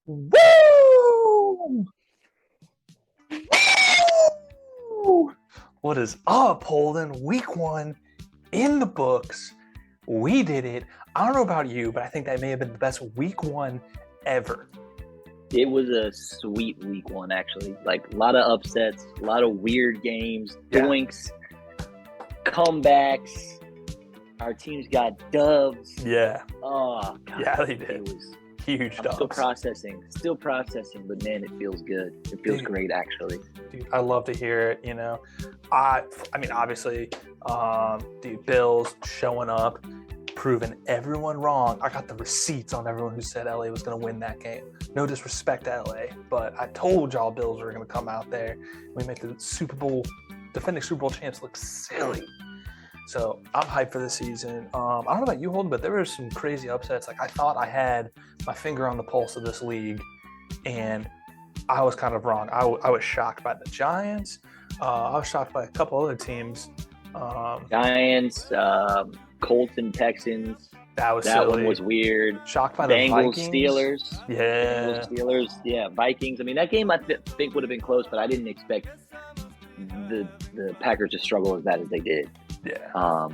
Woo! Woo! What is up, Holden? Week 1 in the books. We did it. I don't know about you, but I think that may have been the best week 1 ever. It was a sweet week 1, actually. Like, a lot of upsets, a lot of weird games, doinks, comebacks. Our teams got dubs. Yeah. Oh, God. Yeah, they did. It was huge dubs. Still processing, but man, it feels good. It feels great, actually. Dude, I love to hear it. I mean, obviously, Bills showing up, proving everyone wrong. I got the receipts on everyone who said LA was going to win that game. No disrespect to LA, but I told y'all Bills were going to come out there. We make the defending Super Bowl champs look silly. So I'm hyped for the season. I don't know about you, Holden, but there were some crazy upsets. Like, I thought I had my finger on the pulse of this league, and I was kind of wrong. I was shocked by the Giants. I was shocked by a couple other teams. Giants, Colts and Texans. That silly. One was weird. Shocked by Bengals, the Vikings. Steelers. Yeah. Steelers. Yeah. Vikings. I mean, that game I think would have been close, but I didn't expect the Packers to struggle as bad as they did. Yeah.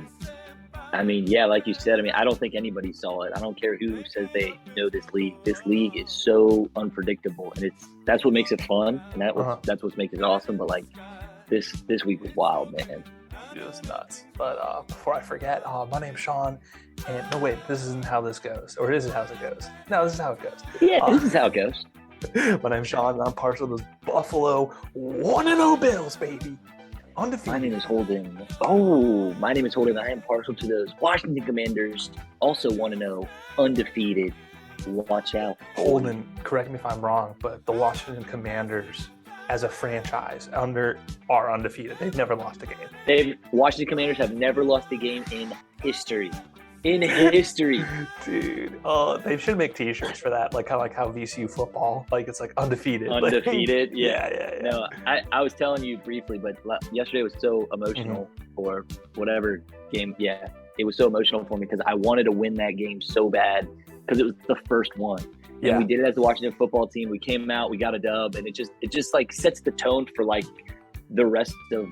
I mean, yeah, like you said, I mean, I don't think anybody saw it. I don't care who says they know this league. This league is so unpredictable, and that's what makes it fun, and that's what makes it awesome. But like this week was wild, man. It was nuts. But before I forget, my name's Sean, and no, wait, this isn't how this goes, or is it how it goes? No, this is how it goes. Yeah, this is how it goes. My name's Sean, and I'm partial to those Buffalo 1-0 Bills, baby. Undefeated. My name is Holden. Oh, my name is Holden. I am partial to those Washington Commanders, also 1-0, undefeated. Watch out. Holden, correct me if I'm wrong, but the Washington Commanders, as a franchise, are undefeated. They've never lost a game. Washington Commanders have never lost a game in history. In history. Dude. Oh, they should make t-shirts for that, like how VCU football, like it's like undefeated. Undefeated, yeah. No, I was telling you briefly, but yesterday was so emotional for whatever game. Yeah, it was so emotional for me because I wanted to win that game so bad because it was the first one. And we did it as the Washington football team. We came out, we got a dub, and it just like sets the tone for like the rest of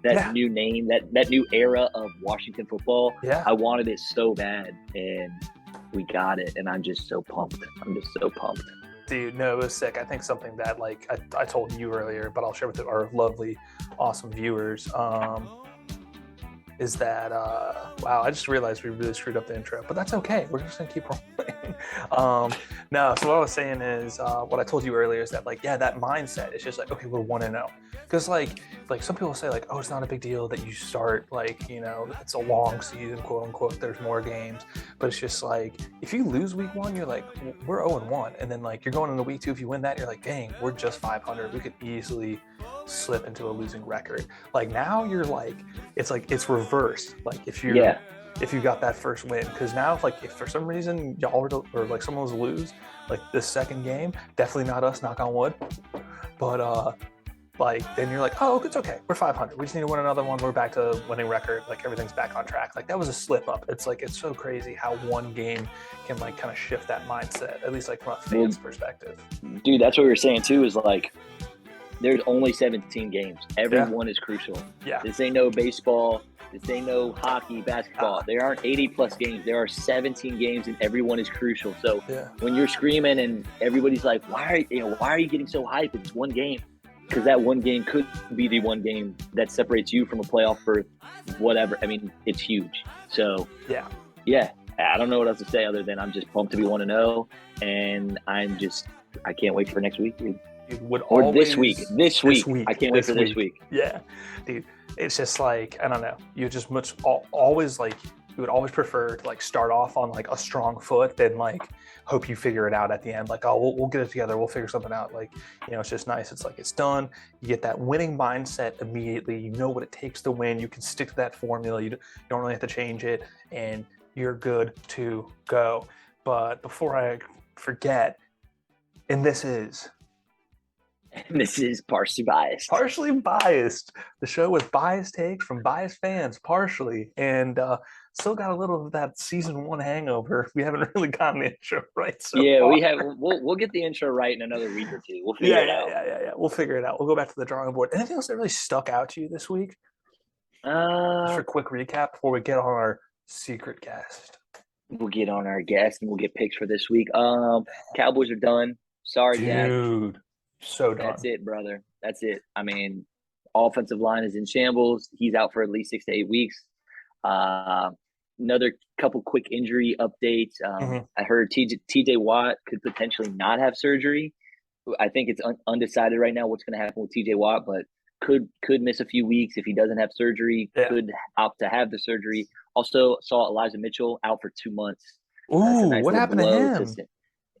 that new name, that new era of Washington football. Yeah. I wanted it so bad, and we got it, and I'm just so pumped. Dude, no, it was sick. I think something that, like, I told you earlier, but I'll share with our lovely, awesome viewers, is that, wow, I just realized we really screwed up the intro, but that's okay. We're just going to keep rolling. No, so what I was saying is, what I told you earlier is that, like, yeah, that mindset is just like, okay, we're 1-0. Because, like some people say, like, oh, it's not a big deal that you start, like, it's a long season, quote unquote, there's more games. But it's just like, if you lose week 1, you're like, we're 0-1. And then, like, you're going into week 2, if you win that, you're like, dang, we're just 500. We could easily slip into a losing record. Like, now you're like, it's reversed. Like, if you got that first win, because now if for some reason y'all were to, or like someone was to lose like this second game, definitely not us, knock on wood, but like then you're like, oh, it's okay, we're 500, we just need to win another one, we're back to winning record, like everything's back on track. Like, that was a slip up. It's like, it's so crazy how one game can like kind of shift that mindset, at least like from a fan's perspective. Dude, that's what we were saying too, is like there's only 17 games. Everyone is crucial. Yeah. This ain't no baseball. This ain't no hockey, basketball. There aren't 80-plus games. There are 17 games, and everyone is crucial. So when you're screaming and everybody's like, why are you getting so hyped? It's one game. Because that one game could be the one game that separates you from a playoff berth, whatever. I mean, it's huge. So, yeah. I don't know what else to say other than I'm just pumped to be 1-0, and I can't wait for next week, dude. This week. I can't wait for this week. Yeah, dude. It's just like, I don't know. You just always like, you would always prefer to like start off on like a strong foot than like hope you figure it out at the end. Like, oh, we'll get it together. We'll figure something out. Like, it's just nice. It's like, it's done. You get that winning mindset immediately. You know what it takes to win. You can stick to that formula. You don't really have to change it, and you're good to go. But before I forget, and this is partially biased. Partially biased. The show with biased takes from biased fans, partially. And still got a little of that season 1 hangover. We haven't really gotten the intro right so Yeah, far. we have. We'll get the intro right in another week or two. We'll figure it out. Yeah. We'll figure it out. We'll go back to the drawing board. Anything else that really stuck out to you this week? Just for a quick recap before we get on our secret guest. We'll get on our guest and we'll get picks for this week. Cowboys are done. Sorry, dude. Dak. So done. That's it, brother. That's it. I mean, offensive line is in shambles. He's out for at least 6 to 8 weeks. Another couple quick injury updates. I heard TJ Watt could potentially not have surgery. I think it's undecided right now what's going to happen with TJ Watt, but could miss a few weeks if he doesn't have surgery. Yeah. Could opt to have the surgery. Also saw Elijah Mitchell out for 2 months. Ooh, nice what happened to him?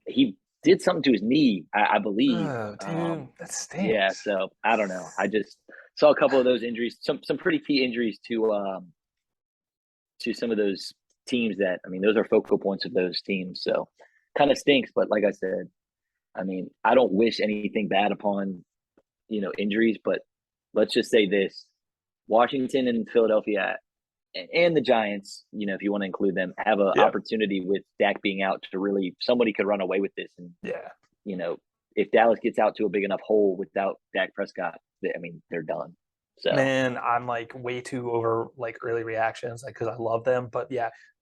He did something to his knee, I believe. Oh, dude, that stinks. Yeah, so I don't know. I just saw a couple of those injuries, some pretty key injuries to some of those teams that, I mean, those are focal points of those teams. So kind of stinks, but like I said, I mean, I don't wish anything bad upon, injuries, but let's just say this: Washington and Philadelphia and the Giants, if you want to include them, have an opportunity with Dak being out to really, somebody could run away with this. And, if Dallas gets out to a big enough hole without Dak Prescott, they're done. So. Man, I'm like way too over like early reactions, like, because I love them. But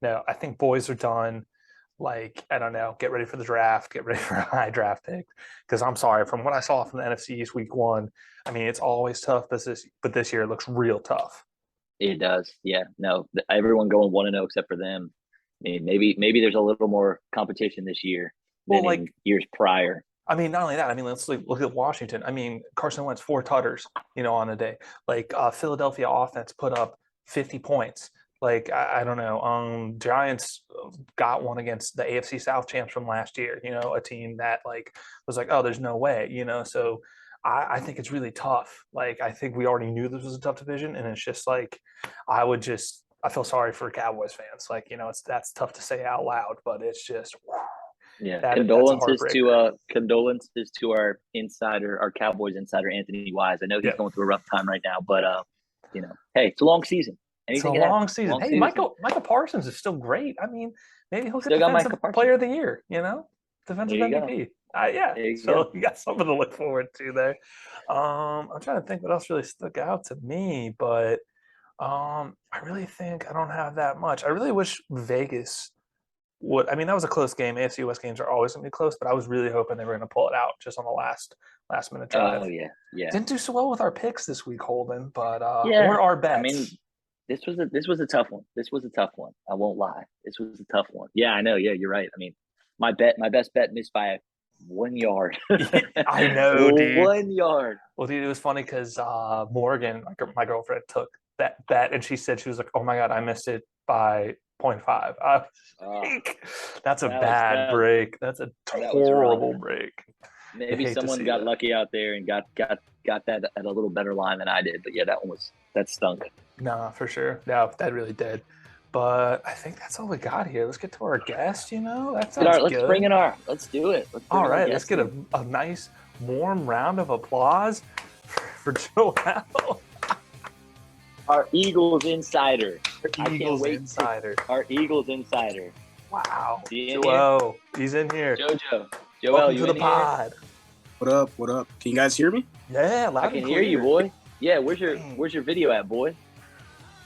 I think boys are done. Like, I don't know, get ready for the draft, get ready for a high draft pick. Because I'm sorry, from what I saw from the NFC East week 1, I mean, it's always tough, but this year it looks real tough. It does. Yeah. No, everyone going 1-0 except for them. I mean, maybe there's a little more competition this year than in years prior. I mean, not only that. I mean, let's look at Washington. I mean, Carson Wentz 4 tutters, on a day. Like, Philadelphia offense put up 50 points. Like, I don't know. Giants got one against the AFC South champs from last year. A team that was like, oh, there's no way. So I think it's really tough. Like, I think we already knew this was a tough division, and it's just like I feel sorry for Cowboys fans. Like, that's tough to say out loud, but it's just. Yeah, condolences to our insider, our Cowboys insider, Anthony Wise. I know he's going through a rough time right now, but hey, it's a long season. Anything it's a long season. Hey, Michael Parsons is still great. I mean, maybe he'll get Defensive Player of the Year. Defensive MVP. So you got something to look forward to there. I'm trying to think what else really stuck out to me, but I really think I don't have that much. I really wish Vegas. That was a close game. AFC West games are always going to be close, but I was really hoping they were going to pull it out just on the last minute drive. Oh yeah. Didn't do so well with our picks this week, Holden, but or our bets. I mean, this was a tough one. I won't lie. This was a tough one. Yeah, I know. Yeah, you're right. I mean, my best bet missed by 1 yard. I know, dude. 1 yard. Well, dude, it was funny because Morgan, my girlfriend, took that bet, and she said she was like, "Oh my god, I missed it by 0.5. That's a bad break. That's a horrible break. Maybe someone got lucky out there and got that at a little better line than I did. But yeah, that stunk. Nah, for sure. No, that really did. But I think that's all we got here. Let's get to our guest. That sounds good. Let's bring in let's do it. All right, let's get a nice warm round of applause for Joel. Our Eagles insider. Our Eagles insider. Wow. Joel, he's in here. Joel, welcome to the pod. What up? Can you guys hear me? Yeah, loud and clear. I can hear you, boy. Yeah, where's your video at, boy?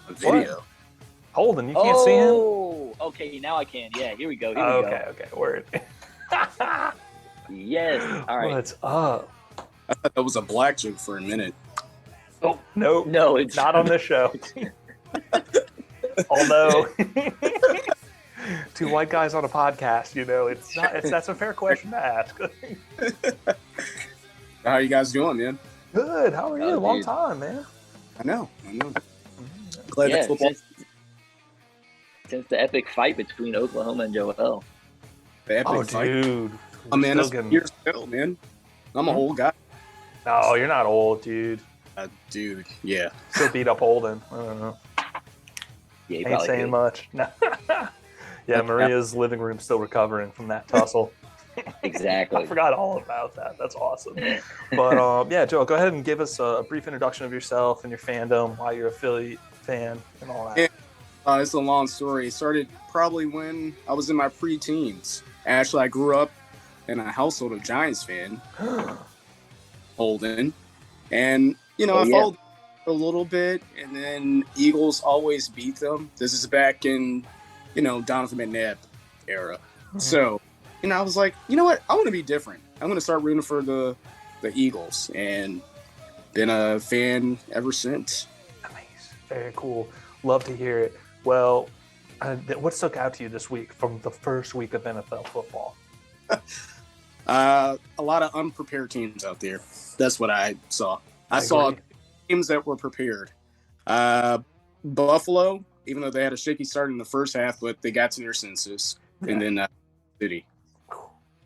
A video. What? Holden, you can't see him? Oh, okay, now I can. Yeah, here we go. Okay, word. Yes. All right. What's up? I thought that was a black joke for a minute. Oh, no, it's not on this show. Although, 2 white guys on a podcast, that's a fair question to ask. How you guys doing, man? Good. How are you? Long time, man. I know. Glad that football. Since the epic fight between Oklahoma and Joel. The epic fight. Dude. Oh, man, that's years ago, man. I'm an old guy. No, you're not old, dude. Dude, yeah. Still beat up Holden. I don't know. Yeah, ain't saying much. No. Yeah, Maria's living room still recovering from that tussle. Exactly. I forgot all about that. That's awesome. But Joel, go ahead and give us a brief introduction of yourself and your fandom, why you're a Philly fan and all that. It's a long story. It started probably when I was in my preteens. Actually, I grew up in a household of Giants fan, Holden, and Oh I yeah. followed a little bit, and then Eagles always beat them. This is back in, Donovan McNabb era. Mhm. So, I was like, you know what? I want to be different. I'm going to start rooting for the Eagles, and been a fan ever since. Nice. Very cool. Love to hear it. Well, what stuck out to you this week from the first week of NFL football? A lot of unprepared teams out there. That's what I saw. I I saw agree. teams that were prepared. Uh, Buffalo, even though they had a shaky start in the first half, but they got to their senses, Yeah. and then City.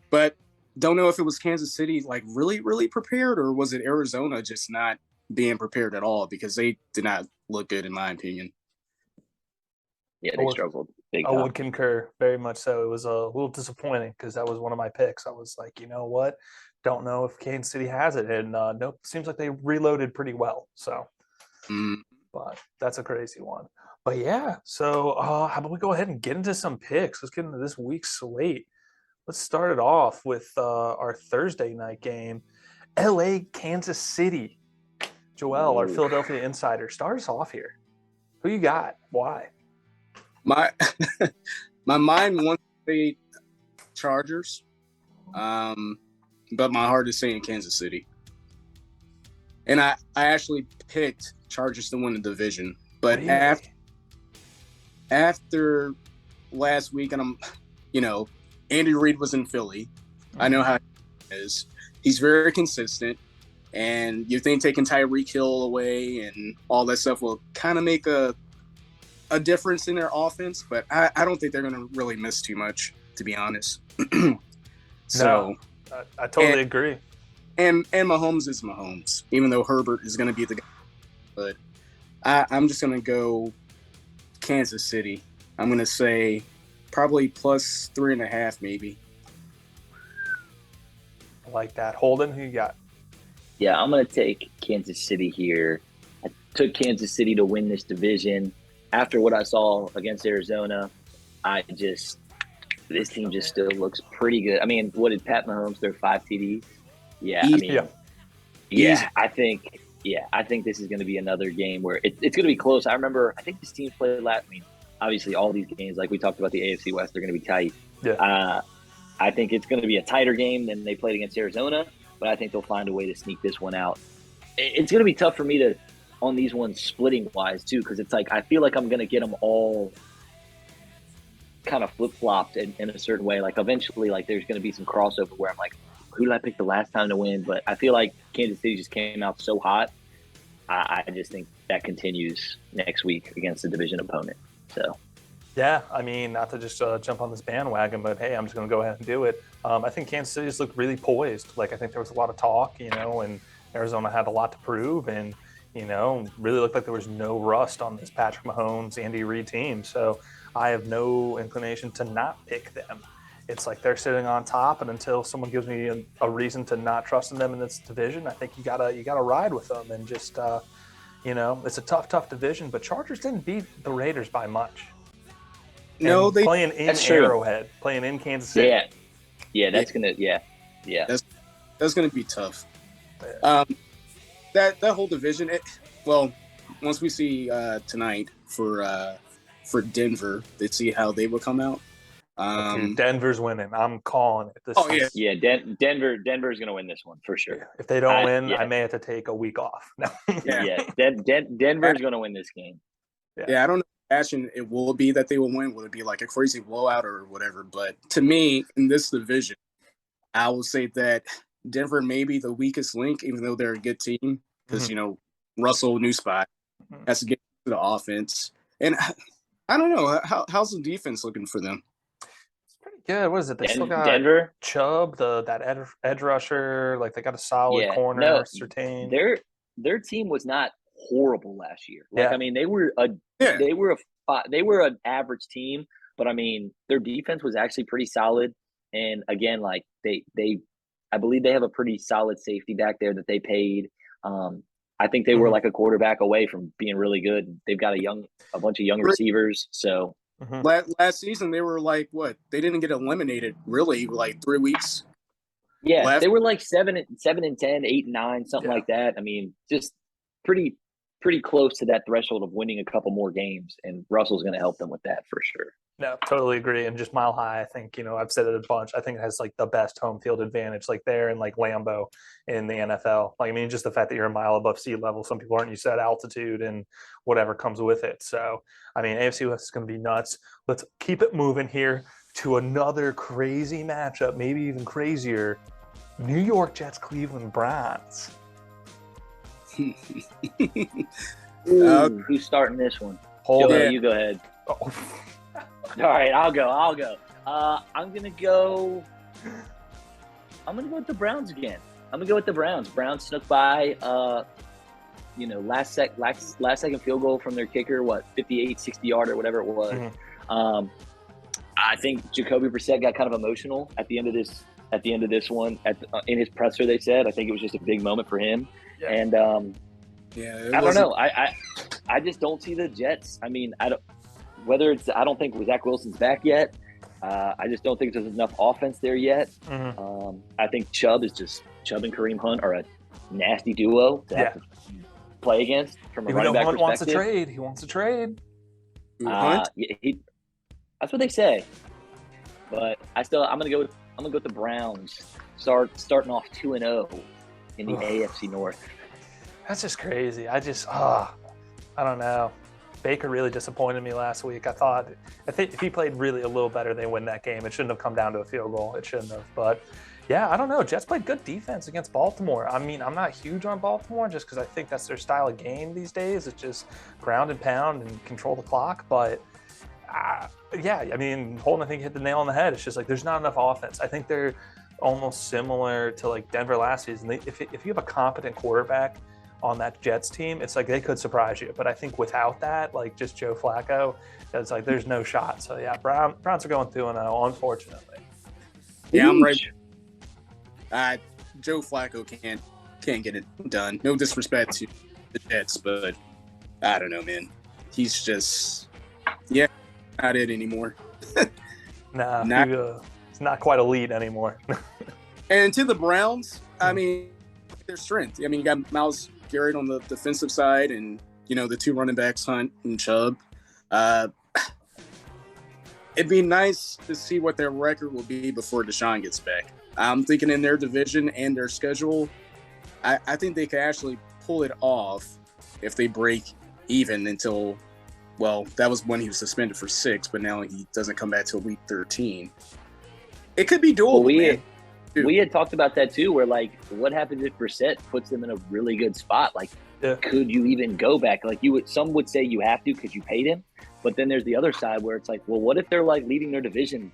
But don't know if it was Kansas City like really, really prepared, or was it Arizona just not being prepared at all, because they did not look good in my opinion. Yeah, I they would, struggled big I time. would concur very much so. It was a little disappointing because that was one of my picks. I was like, you know what? Don't know if Kansas City has it. And nope, seems like they reloaded pretty well. So, Mm. but that's a crazy one. But yeah, so how about we go ahead and get into some picks? Let's get into this week's slate. Let's start it off with our Thursday night game, LA, Kansas City. Joel, our Ooh. Philadelphia insider, start us off here. Who you got? Why? My my mind wants to say Chargers, but my heart is saying Kansas City. And I actually picked Chargers to win the division. But Really? after last week, and Andy Reid was in Philly. I know how he is. He's very consistent. And you think taking Tyreek Hill away and all that stuff will kind of make a difference in their offense, but I don't think they're going to really miss too much, to be honest. No, So, I totally agree. and Mahomes is Mahomes, even though Herbert is going to be the guy. But I'm just going to go Kansas City. I'm going to say probably plus 3.5, maybe. I like that. Holden, who you got? Yeah, I'm going to take Kansas City here. I took Kansas City to win this division. After what I saw against Arizona, this team just still looks pretty good. I mean, what did Pat Mahomes throw 5 TDs? Yeah, I mean, Yeah. I think this is going to be another game where it's going to be close. I remember, I think this team played last. I mean, obviously, all these games, like we talked about the AFC West, they're going to be tight. Yeah. I think it's going to be a tighter game than they played against Arizona, but I think they'll find a way to sneak this one out. It's going to be tough for me to on these ones splitting wise too, because it's like I feel like I'm going to get them all kind of flip flopped in a certain way. Like eventually, like there's going to be some crossover where I'm like, who did I pick the last time to win? But I feel like Kansas City just came out so hot. I just think that continues next week against the division opponent. So. Yeah, I mean, not to just jump on this bandwagon, but hey, I'm just going to go ahead and do it. I think Kansas City just looked really poised. Like, I think there was a lot of talk, and Arizona had a lot to prove, and, really looked like there was no rust on this Patrick Mahomes, Andy Reid team. So I have no inclination to not pick them. It's like they're sitting on top, and until someone gives me a reason to not trust in them in this division, I think you gotta ride with them and just, it's a tough division. But Chargers didn't beat the Raiders by much. No, they. Playing in Arrowhead, playing in Kansas City. That's gonna That's gonna be tough. That whole division. Once we see tonight for Denver, to see how they will come out. Dude, Denver's winning. I'm calling it. Denver's gonna win this one for sure. Yeah. If they don't win, I may have to take a week off. Denver's gonna win this game. Yeah, I don't know. Passion it will be that they will win. Will it be like a crazy blowout or whatever? But to me, in this division, I will say that Denver may be the weakest link, even though they're a good team. Because Russell, new spot, has to get to the offense, and I don't know how's the defense looking for them. It's pretty good. What is it? They still got Denver, Chubb, that edge rusher. Like they got a solid corner. No, Surtain. Their team was not horrible last year. Like I mean, they were an average team, but I mean, their defense was actually pretty solid. And again, like I believe they have a pretty solid safety back there that they paid. I think they were like a quarterback away from being really good. They've got a bunch of young receivers. So last season they were like what? They didn't get eliminated really like 3 weeks. Yeah, they were like 7-10, 8-9, something like that. I mean, just pretty close to that threshold of winning a couple more games, and Russell's going to help them with that for sure. No, totally agree. And just Mile High, I think, I've said it a bunch. I think it has like the best home field advantage, like there and like Lambeau in the NFL. Like, I mean, just the fact that you're a mile above sea level, some people aren't used to that altitude and whatever comes with it. So, I mean, AFC West is going to be nuts. Let's keep it moving here to another crazy matchup, maybe even crazier. New York Jets, Cleveland Browns. Who's starting this one? Holden. You go ahead. Oh. All right, I'll go. I'm gonna go with the Browns again. I'm gonna go with the Browns. Browns snuck by. Last second field goal from their kicker. 58, 60 yard or whatever it was. Mm-hmm. I think Jacoby Brissett got kind of emotional at the end of this one. In his presser, they said. I think it was just a big moment for him. Yeah. And I don't know. I just don't see the Jets. I mean, I don't think Zach Wilson's back yet. I just don't think there's enough offense there yet. Mm-hmm. I think Chubb and Kareem Hunt are a nasty duo to have to play against from a running back perspective. He wants a trade. That's what they say. But I'm gonna go with the Browns. Starting off 2-0 in the AFC North. That's just crazy. I don't know. Baker really disappointed me last week. I think if he played really a little better, they win that game. It shouldn't have come down to a field goal. It shouldn't have. But yeah, I don't know. Jets played good defense against Baltimore. I mean, I'm not huge on Baltimore just because I think that's their style of game these days. It's just ground and pound and control the clock. But I mean, Holden, I think hit the nail on the head. It's just like there's not enough offense. I think they're almost similar to like Denver last season. If you have a competent quarterback on that Jets team, it's like they could surprise you. But I think without that, like just Joe Flacco, it's like there's no shot. So yeah, Browns are going 2-0, unfortunately. Yeah, I'm right. Joe Flacco can't get it done. No disrespect to the Jets, but I don't know, man. He's just not it anymore. He's not quite elite anymore. And to the Browns, I mean, their strength. I mean, you got Myles Garrett on the defensive side, and the two running backs, Hunt and Chubb. It'd be nice to see what their record will be before Deshaun gets back. I'm thinking in their division and their schedule, I think they could actually pull it off if they break even until, that was when he was suspended for 6, but now he doesn't come back till week 13. It could be doable. We had talked about that too, where like, what happens if Brissett puts them in a really good spot? Like, could you even go back? Like some would say you have to because you paid him, but then there's the other side where it's like, well, what if they're like leading their division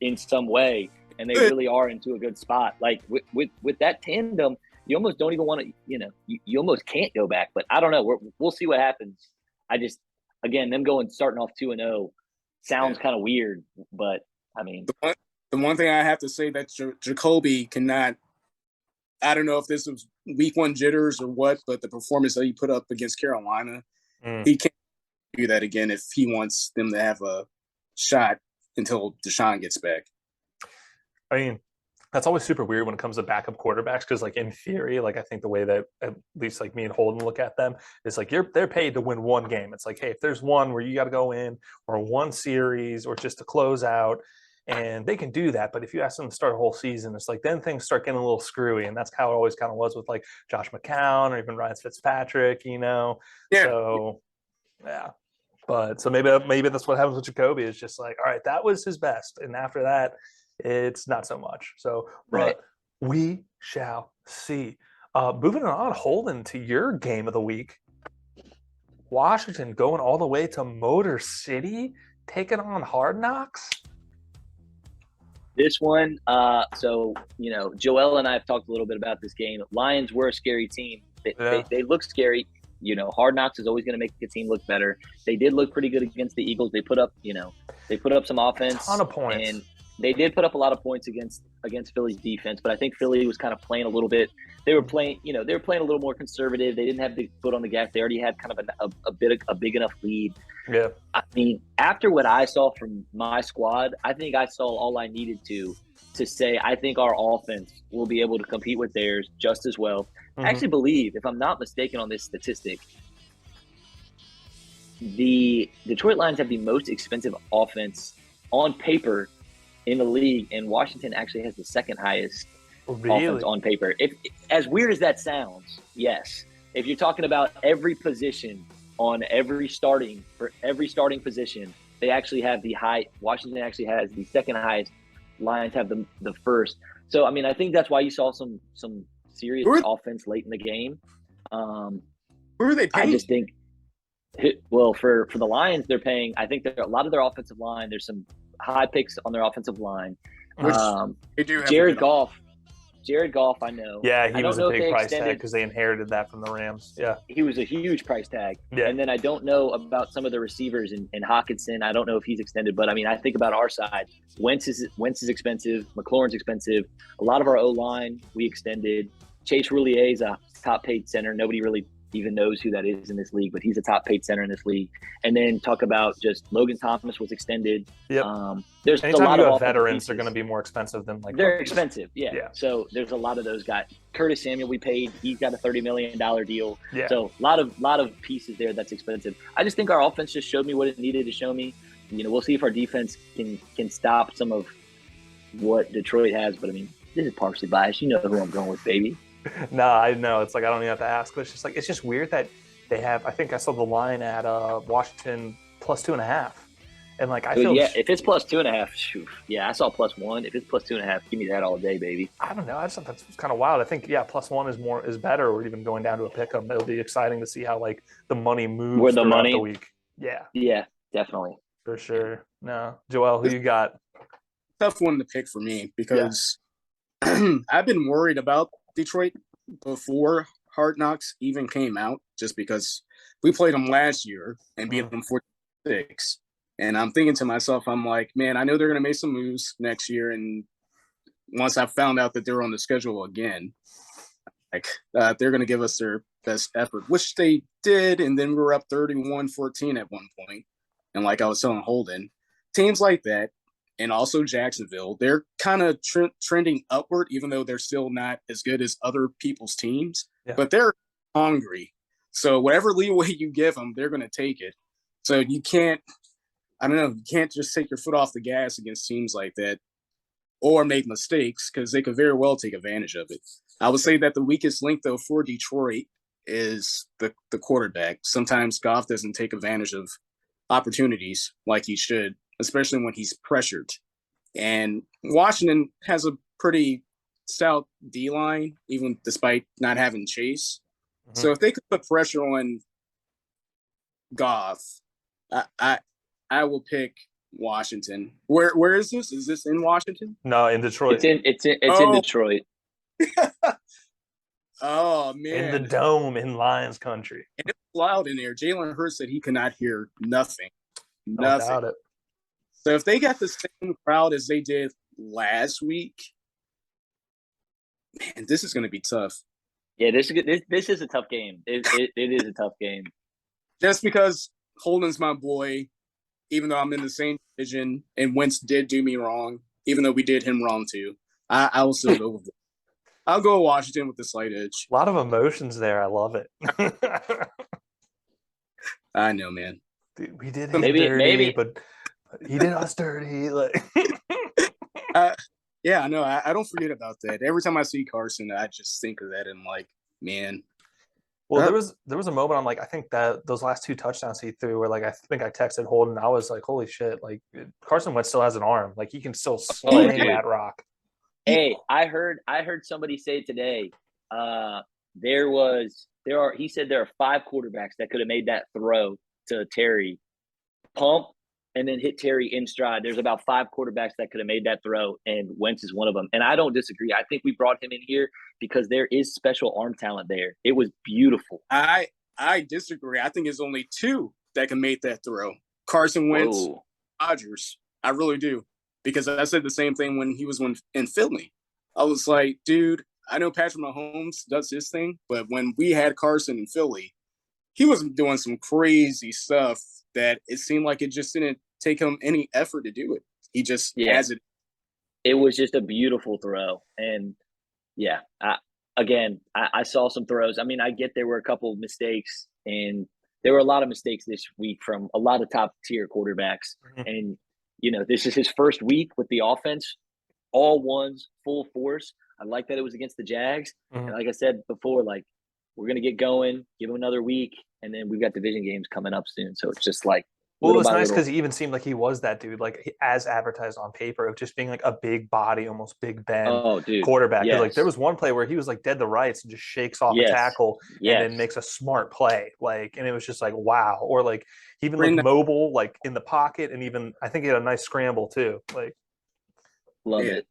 in some way and they really are into a good spot? Like with that tandem, you almost don't even want to, you almost can't go back. But I don't know. We'll see what happens. Again, them starting off 2-0 sounds kind of weird, but I mean. The one thing I have to say that Jacoby cannot, I don't know if this was week 1 jitters or what, but the performance that he put up against Carolina, he can't do that again if he wants them to have a shot until Deshaun gets back. I mean, that's always super weird when it comes to backup quarterbacks because, like, in theory, like, I think the way that at least, like, me and Holden look at them is, like, they're paid to win one game. It's like, hey, if there's one where you got to go in or one series or just to close out, and they can do that. But if you ask them to start a whole season, it's like then things start getting a little screwy. And that's how it always kind of was with like Josh McCown or even Ryan Fitzpatrick, Yeah. So, yeah. But so maybe that's what happens with Jacoby. Is just like, all right, that was his best. And after that, it's not so much. So we shall see. Moving on, Holden, to your game of the week. Washington going all the way to Motor City, taking on Hard Knocks. This one, Joel and I have talked a little bit about this game. Lions were a scary team. They look scary. Hard Knocks is always going to make the team look better. They did look pretty good against the Eagles. They put up some offense. A ton of points. And they did put up a lot of points against Philly's defense, but I think Philly was kind of playing a little bit. They were playing a little more conservative. They didn't have the foot on the gas. They already had kind of a big enough lead. Yeah. I mean, after what I saw from my squad, I think I saw all I needed to say I think our offense will be able to compete with theirs just as well. Mm-hmm. I actually believe, if I'm not mistaken on this statistic, the Detroit Lions have the most expensive offense on paper in the league, and Washington actually has the second highest offense on paper. If as weird as that sounds, yes. If you're talking about every position on every starting position, they actually have Washington actually has the second highest. Lions have the first. So I mean, I think that's why you saw some serious offense late in the game. Who are they paying? I just think, well, for the Lions, they're paying. I think a lot of their offensive line. There's some high picks on their offensive line. Which they do have Jared Goff, I know. Yeah, he was a big price tag because they inherited that from the Rams. Yeah, he was a huge price tag. Yeah. And then I don't know about some of the receivers in Hockenson. I don't know if he's extended, but I mean, I think about our side. Wentz is expensive. McLaurin's expensive. A lot of our O-line we extended. Chase Roulier is a top-paid center. Nobody really even knows who that is in this league, but he's a top-paid center in this league. And then talk about just Logan Thomas was extended. Yep. There's anytime a lot you of have veterans, pieces. they're going to be more expensive than they're expensive. Yeah. So there's a lot of those guys. Curtis Samuel we paid. He's got a $30 million deal. Yeah. So a lot of pieces there that's expensive. I just think our offense just showed me what it needed to show me. We'll see if our defense can stop some of what Detroit has. But I mean, this is partially biased. You know who I'm going with, baby. No, I know. It's like I don't even have to ask. But it's just weird that they have. I think I saw the line at Washington plus 2.5, and I feel if it's plus 2.5, shoot. Yeah, I saw plus 1. If it's plus 2.5, give me that all day, baby. I don't know. I just thought that's kind of wild. I think plus 1 is better, or even going down to a pick'em. It'll be exciting to see how the money moves throughout the week. Yeah, definitely for sure. No, Joel, who you got? Tough one to pick for me because I've been worried about Detroit before Hard Knocks even came out, just because we played them last year and beat them 4-6. And I'm thinking to myself, I'm like, man, I know they're going to make some moves next year. And once I found out that they're on the schedule again, they're going to give us their best effort, which they did. And then we were up 31-14 at one point. And like I was telling Holden, teams like that, and also Jacksonville, they're kind of trending upward, even though they're still not as good as other people's teams. Yeah. But they're hungry. So whatever leeway you give them, they're going to take it. So you can't just take your foot off the gas against teams like that or make mistakes, because they could very well take advantage of it. I would say that the weakest link, though, for Detroit is the quarterback. Sometimes Goff doesn't take advantage of opportunities like he should, especially when he's pressured. And Washington has a pretty stout D-line, even despite not having Chase. Mm-hmm. So if they could put pressure on Goff, I will pick Washington. Where is this? Is this in Washington? No, in Detroit. It's in Detroit. Oh, man. In the dome in Lions country. And it was loud in there. Jalen Hurts said he could not hear nothing. Nothing. Doubt it. So if they got the same crowd as they did last week, man, this is going to be tough. Yeah, this is a tough game. It is a tough game. Just because Holden's my boy, even though I'm in the same division, and Wentz did do me wrong, even though we did him wrong too, I will still go with it. I'll go Washington with the slight edge. A lot of emotions there. I love it. I know, man. Dude, we did him dirty, but he did us dirty. Yeah, I know. I don't forget about that. Every time I see Carson, I just think of that and man. Well, there was a moment I'm I think that those last 2 touchdowns he threw were I think I texted Holden. I was like, holy shit! Carson Wentz still has an arm. He can still sling that rock. Hey, I heard somebody say today. He said there are 5 quarterbacks that could have made that throw to Terry, pump, and then hit Terry in stride. There's about 5 quarterbacks that could have made that throw, and Wentz is one of them. And I don't disagree. I think we brought him in here because there is special arm talent there. It was beautiful. I disagree. I think there's only 2 that can make that throw. Carson Wentz, Rodgers. I really do. because I said the same thing when he was in Philly. I was like, dude, I know Patrick Mahomes does his thing, but when we had Carson in Philly, he was doing some crazy stuff that it seemed like it just didn't take him any effort to do it. He just has it. It was just a beautiful throw. And I saw some throws. I mean, I get there were a couple of mistakes, and there were a lot of mistakes this week from a lot of top tier quarterbacks. And, this is his first week with the offense, all ones, full force. I like that it was against the Jags. And like I said before, like, we're going to get going, give him another week, and then we've got division games coming up soon. So it's just like, well, it was nice because he even seemed like he was that dude, like as advertised on paper, of just being like a big body, almost Big Ben quarterback. Yes. Like there was one play where he was like dead to rights and just shakes off a tackle and then makes a smart play. Like, and it was just like, wow. Or like he even looked mobile, like in the pocket, and even I think he had a nice scramble too. Like, love it.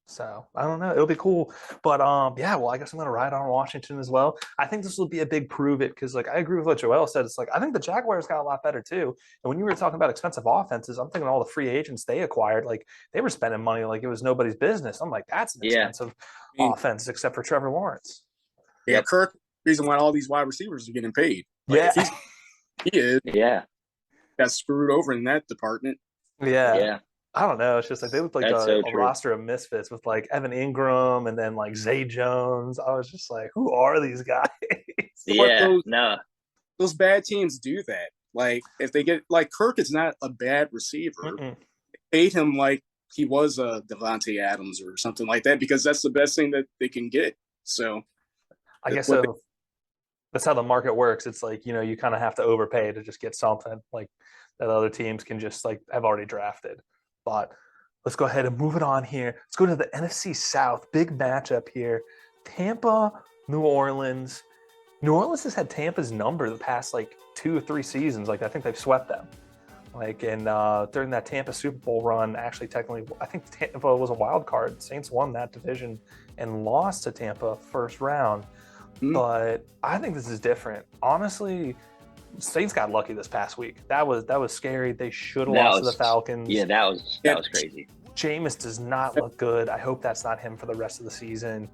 So I don't know. It'll be cool. But well, I guess I'm gonna ride on Washington as well. I think this will be a big prove it because like I agree with what Joel said. It's like I think the Jaguars got a lot better too. And when you were talking about expensive offenses, I'm thinking all the free agents they acquired, like they were spending money like it was nobody's business. I'm like, that's an expensive offense, except for Trevor Lawrence. Yeah, Kirk, reason why all these wide receivers are getting paid. Like, he is. Yeah. Got screwed over in that department. Yeah. I don't know. It's just like they look like a roster of misfits with like Evan Ingram and then like Zay Jones. I was just like, who are these guys? Those bad teams do that. Like if they get like Kirk is not a bad receiver. They paid him like he was a Devontae Adams or something like that because that's the best thing that they can get. So I guess so. That's how the market works. It's like, you kind of have to overpay to just get something like that other teams can just like have already drafted. But let's go ahead and move it on here. Let's go to the NFC South. Big matchup here. Tampa, New Orleans. New Orleans has had Tampa's number the past like 2 or 3 seasons. Like I think they've swept them. Like and during that Tampa Super Bowl run, actually technically, I think Tampa was a wild card. Saints won that division and lost to Tampa first round. But I think this is different. Honestly, Saints got lucky this past week. That was scary. They should have lost to the Falcons. Yeah, that was crazy. Jameis does not look good. I hope that's not him for the rest of the season.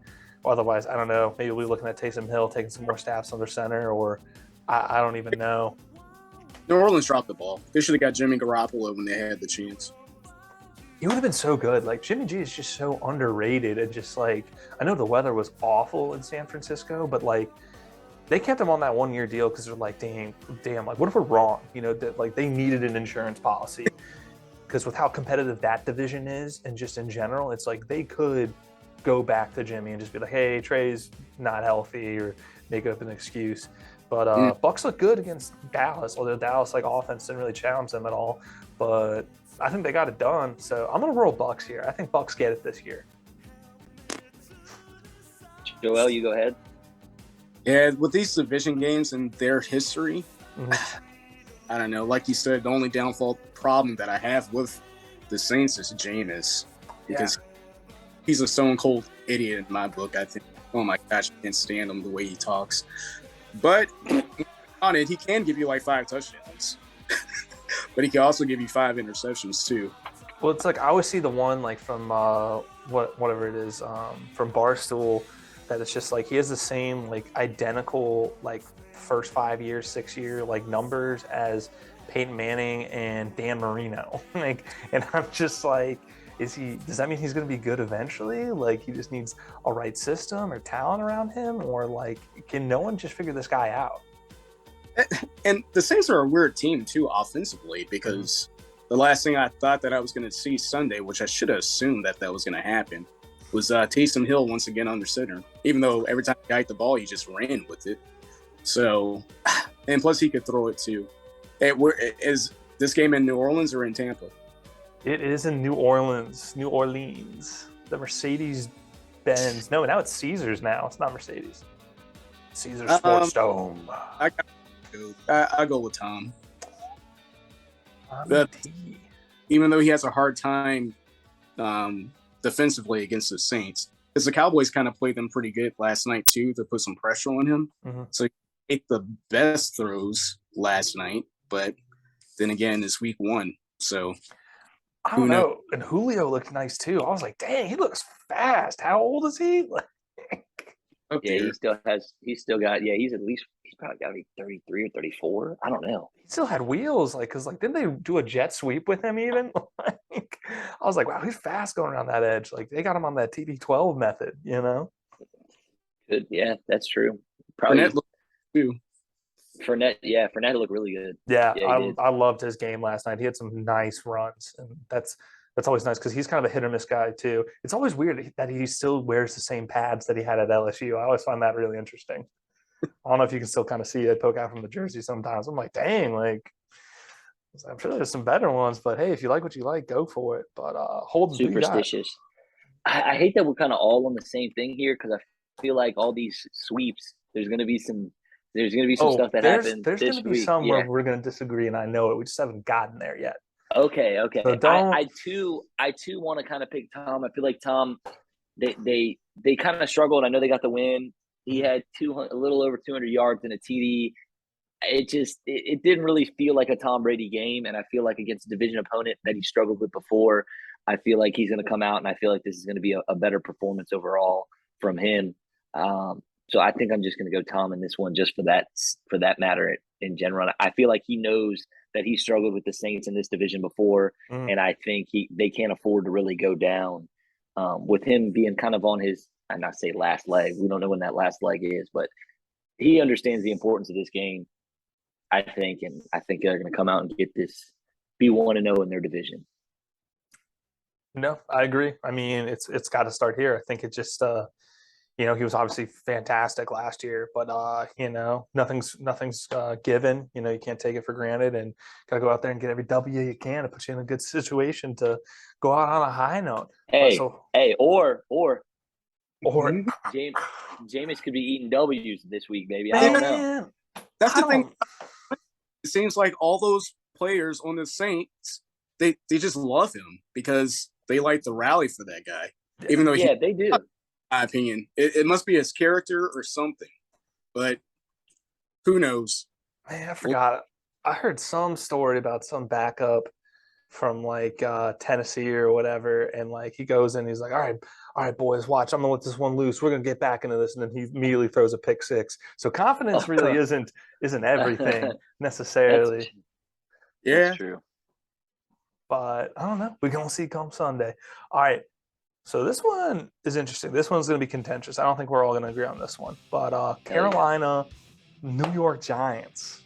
Otherwise, I don't know. Maybe we'll be looking at Taysom Hill taking some more snaps under center, or I don't even know. New Orleans dropped the ball. They should have got Jimmy Garoppolo when they had the chance. He would have been so good. Like Jimmy G is just so underrated, and just like I know the weather was awful in San Francisco, but like. They kept him on that 1-year deal because they're like, damn, like, what if we're wrong? That like they needed an insurance policy because with how competitive that division is and just in general, it's like they could go back to Jimmy and just be like, hey, Trey's not healthy or make up an excuse. But Bucks look good against Dallas, although Dallas like offense didn't really challenge them at all. But I think they got it done. So I'm going to roll Bucks here. I think Bucks get it this year. Joel, you go ahead. Yeah, with these division games and their history, I don't know. Like you said, the only downfall problem that I have with the Saints is Jameis. Because he's a stone cold idiot in my book, I think. Oh my gosh, I can't stand him the way he talks. But on it, he can give you like 5 touchdowns. But he can also give you 5 interceptions too. Well, it's like I always see the one like from whatever it is from Barstool. That it's just like he has the same like identical like first 5 years, 6 year like numbers as Peyton Manning and Dan Marino. Like, and I'm just like, does that mean he's going to be good eventually? Like he just needs a right system or talent around him, or like can no one just figure this guy out? And the Saints are a weird team too offensively because the last thing I thought that I was going to see Sunday, which I should have assumed that was going to happen, was Taysom Hill once again under center. Even though every time he got the ball, he just ran with it. So, and plus he could throw it too. Is this game in New Orleans or in Tampa? It is in New Orleans. The Mercedes-Benz. No, now it's Caesars now. It's not Mercedes. Caesars Sports Dome. I go with Tom. But even though he has a hard time defensively against the Saints, because the Cowboys kind of played them pretty good last night too to put some pressure on him. So he ate the best throws last night, but then again, it's week 1. So I don't know. And Julio looked nice too. I was like, dang, he looks fast. How old is he? Yeah, he's probably got to be 33 or 34. I don't know. He still had wheels, because didn't they do a jet sweep with him even? I was like, wow, he's fast going around that edge. Like they got him on that TB12 method, Good. Yeah, that's true. Probably Fournette looked too. Fournette looked really good. Yeah, Yeah, he did. I loved his game last night. He had some nice runs, and that's always nice because he's kind of a hit or miss guy too. It's always weird that he still wears the same pads that he had at LSU. I always find that really interesting. I don't know if you can still kind of see it poke out from the jersey sometimes. I'm like, dang, I'm sure there's some better ones, but hey, if you like what you like, go for it. But Holden, superstitious. I hate that we're kind of all on the same thing here because I feel like all these sweeps, there's going to be some stuff that happens. There's going to be some where we're going to disagree, and I know it. We just haven't gotten there yet. Okay. So I too want to kind of pick Tom. I feel like Tom, they kind of struggled. I know they got the win. He had a little over 200 yards and a TD. It didn't really feel like a Tom Brady game, and I feel like against a division opponent that he struggled with before, I feel like he's going to come out, and I feel like this is going to be a better performance overall from him. So I think I'm just going to go Tom in this one, just for that matter in general. I feel like he knows that he struggled with the Saints in this division before, and I think they can't afford to really go down with him being kind of on his, I'm not say last leg. We don't know when that last leg is, but he understands the importance of this game, I think, and I think they're going to come out and get this, be 1-0 in their division. No, I agree. I mean, it's got to start here. I think it just he was obviously fantastic last year, but nothing's given. You can't take it for granted, and got to go out there and get every W you can to put you in a good situation to go out on a high note. Or Jameis could be eating W's this week, baby. I don't know. That's the thing. It seems like all those players on the Saints, they just love him because they like to rally for that guy, even though they do. In my opinion, it must be his character or something, but who knows? Man, I forgot. I heard some story about some backup from Tennessee or whatever, and he goes in, he's like, all right, boys, watch, I'm gonna let this one loose, we're gonna get back into this, and then he immediately throws a pick six. So confidence really isn't everything necessarily. That's true. But I don't know, we can see come Sunday. All right, so this one is interesting. This one's gonna be contentious. I don't think we're all gonna agree on this one, but Carolina, New York Giants.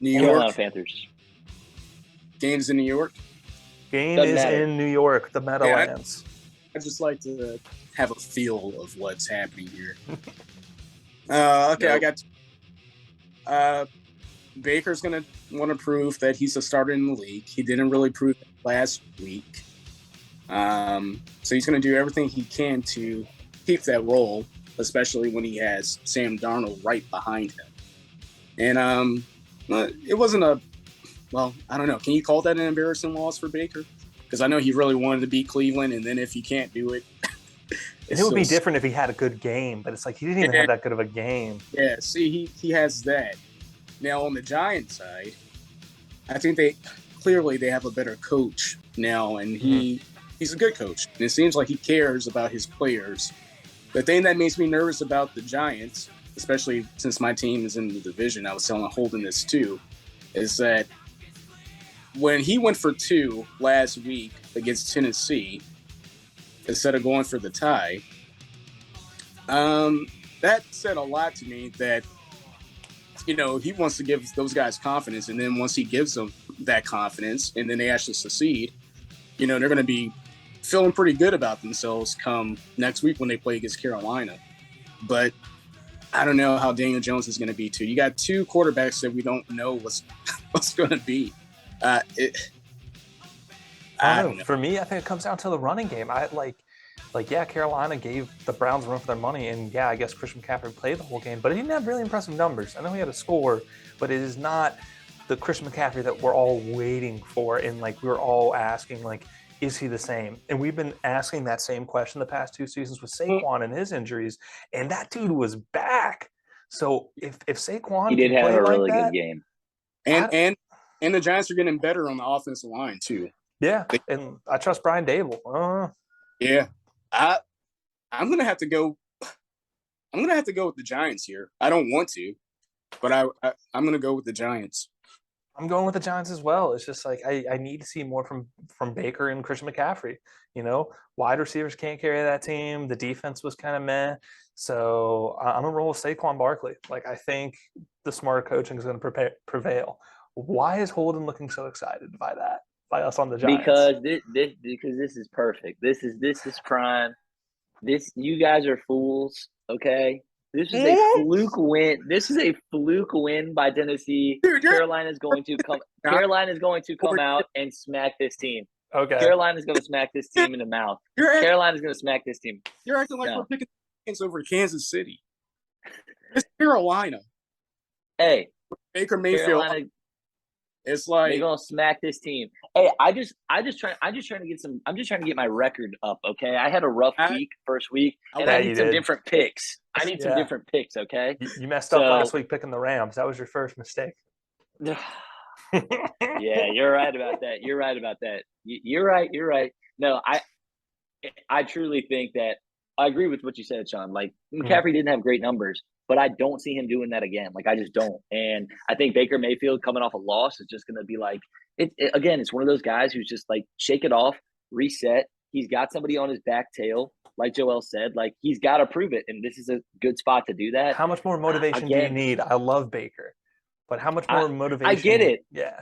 New York. Carolina Panthers. Game's in New York. Game is in New York, the Meadowlands. I just like to have a feel of what's happening here. Okay, I got. Baker's gonna want to prove that he's a starter in the league. He didn't really prove it last week, so he's gonna do everything he can to keep that role, especially when he has Sam Darnold right behind him. And it wasn't I don't know. Can you call that an embarrassing loss for Baker? Because I know he really wanted to beat Cleveland, and then if he can't do it, it would be different if he had a good game. But it's like he didn't even have that good of a game. Yeah, see, he has that. Now on the Giants side, I think they have a better coach now, and he's a good coach. And it seems like he cares about his players. The thing that makes me nervous about the Giants, especially since my team is in the division, I was telling Holden this too, is that when he went for 2 last week against Tennessee, instead of going for the tie, that said a lot to me that, he wants to give those guys confidence. And then once he gives them that confidence and then they actually succeed, they're going to be feeling pretty good about themselves come next week when they play against Carolina. But I don't know how Daniel Jones is going to be too. You got 2 quarterbacks that we don't know what's going to be. I don't know. For me, I think it comes down to the running game. Carolina gave the Browns run for their money, and I guess Christian McCaffrey played the whole game, but he didn't have really impressive numbers. I know he had a score, but it is not the Christian McCaffrey that we're all waiting for, and we're all asking, is he the same? And we've been asking that same question the past 2 seasons with Saquon and his injuries, and that dude was back. So if Saquon he did have a really good game. And the Giants are getting better on the offensive line too. Yeah, and I trust Brian Dable. Yeah, I'm gonna have to go. I'm gonna have to go with the Giants here. I don't want to, but I'm gonna go with the Giants. I'm going with the Giants as well. It's just like I need to see more from Baker and Christian McCaffrey. Wide receivers can't carry that team. The defense was kind of meh. So I'm gonna roll with Saquon Barkley. Like I think the smarter coaching is going to prevail. Why is Holden looking so excited by that? By us on the Giants? Because this is perfect. This is prime. You guys are fools. Okay. This is a fluke win. This is a fluke win by Tennessee. Carolina's going to come out and smack this team. Okay. Carolina's going to smack this team in the mouth. Carolina's going to smack this team. You're acting like we're picking over Kansas City. It's Carolina. Hey, Baker Mayfield. Carolina, it's like they're gonna smack this team. Hey, I'm just trying to get my record up. Okay, I had a rough week first week, and I need some different picks. I need some different picks. Okay, you messed up last week picking the Rams. That was your first mistake. Yeah, you're right about that. You're right. No, I truly think that I agree with what you said, Sean. Like McCaffrey didn't have great numbers, but I don't see him doing that again. Like I just don't. And I think Baker Mayfield coming off a loss is just going to be like again. It's one of those guys who's just like shake it off, reset. He's got somebody on his back tail, like Joel said. Like he's got to prove it, and this is a good spot to do that. How much more motivation do you need? I love Baker, but how much more motivation? I get it. Yeah.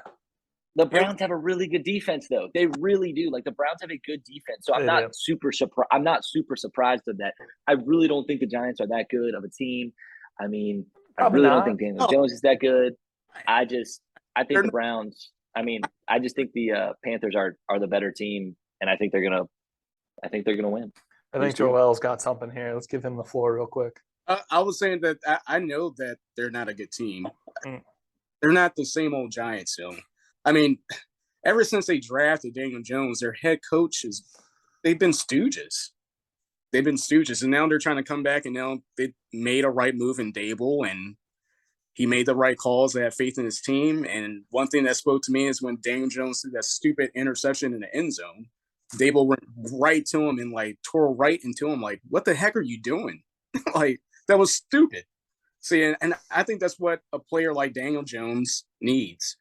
The Browns have a really good defense, though. They really do. Like the Browns have a good defense, so I'm not super surprised of that. I really don't think the Giants are that good of a team. I mean, I really don't think Daniel Jones is that good. I think the Browns. I mean, I just think the Panthers are the better team, and I think they're gonna win. I think Joel's got something here. Let's give him the floor real quick. I was saying that I know that they're not a good team. They're not the same old Giants, though. I mean, ever since they drafted Daniel Jones, their head coaches, they've been stooges. And now they're trying to come back, and now they made a right move in Dable, and he made the right calls. They have faith in his team. And one thing that spoke to me is when Daniel Jones threw that stupid interception in the end zone, Dable went right to him and like tore right into him. Like, what the heck are you doing? Like, that was stupid. See, and I think that's what a player like Daniel Jones needs.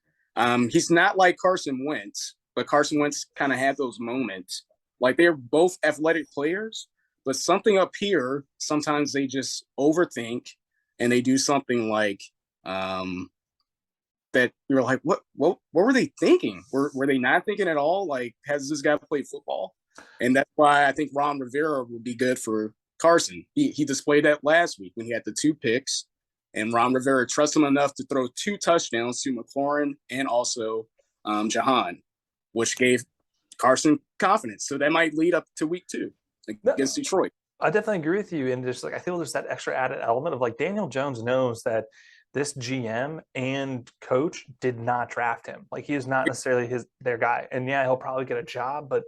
He's not like Carson Wentz, but Carson Wentz kind of had those moments. Like they're both athletic players, but something up here, sometimes they just overthink and they do something like that. You're like, what were they thinking? Were they not thinking at all? Like, has this guy played football? And that's why I think Ron Rivera would be good for Carson. He displayed that last week when he had the 2 picks. And Ron Rivera trusted him enough to throw 2 touchdowns to McLaurin and also Jahan, which gave Carson confidence. So that might lead up to week 2 against Detroit. I definitely agree with you. And just like I feel there's that extra added element of like Daniel Jones knows that this GM and coach did not draft him. Like he is not necessarily their guy. And yeah, he'll probably get a job, but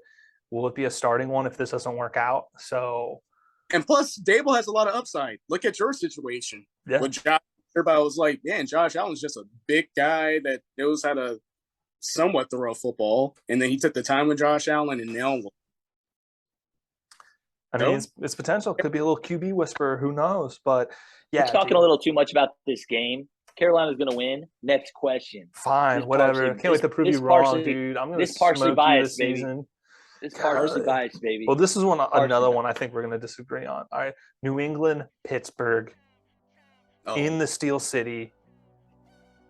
will it be a starting one if this doesn't work out? So. And plus, Dable has a lot of upside. Look at your situation. Yeah. With Josh, everybody was like, man, Josh Allen's just a big guy that knows how to somewhat throw a football. And then he took the time with Josh Allen, and now I mean, it's potential. Could be a little QB whisperer. Who knows? But yeah. We're talking a little too much about this game. Carolina's going to win. Next question. Fine, whatever. Can't wait to prove you wrong, dude. I'm going to smoke you this season. It's partially biased, baby. Well, this is another one I think we're going to disagree on. All right. New England, Pittsburgh, in the Steel City.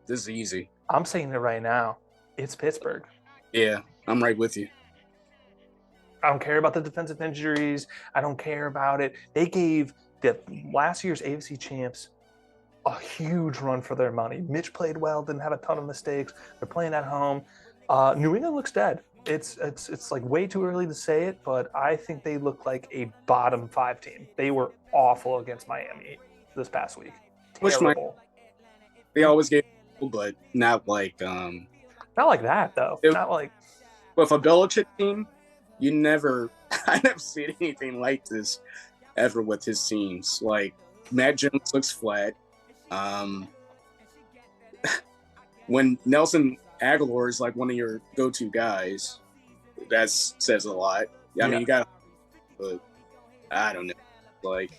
This is easy. I'm saying it right now. It's Pittsburgh. Yeah, I'm right with you. I don't care about the defensive injuries. I don't care about it. They gave the last year's AFC champs a huge run for their money. Mitch played well, didn't have a ton of mistakes. They're playing at home. New England looks dead. It's like way too early to say it, but I think they look like a bottom 5 team. They were awful against Miami this past week. Terrible. They always get, but not like not like that though. Not like with a Belichick team. I never seen anything like this ever with his teams. Like Matt Jones looks flat. when Nelson Aguilar is like one of your go-to guys, that says a lot. I mean, you got, but I don't know. Like,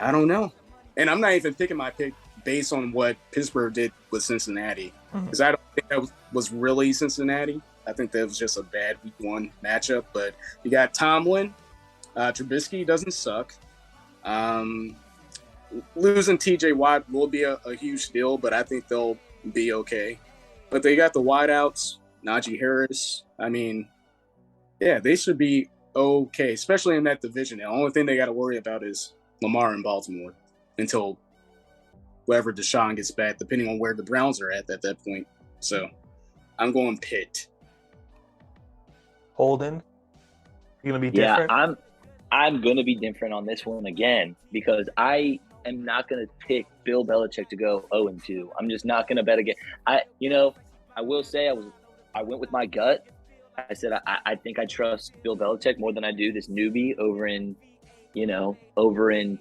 I don't know. And I'm not even picking my pick based on what Pittsburgh did with Cincinnati, because I don't think that was really Cincinnati. I think that was just a bad week 1 matchup. But you got Tomlin. Trubisky doesn't suck. Losing TJ Watt will be a huge deal, but I think they'll be okay. But they got the wideouts, Najee Harris. I mean, yeah, they should be okay, especially in that division. The only thing they got to worry about is Lamar in Baltimore until wherever Deshaun gets back, depending on where the Browns are at that point. So I'm going Pitt. Holden, you're gonna be different. Yeah, I'm gonna be different on this one again, because I am not gonna pick Bill Belichick to go 0-2. I'm just not gonna bet again. I will say I went with my gut. I said I think I trust Bill Belichick more than I do this newbie over in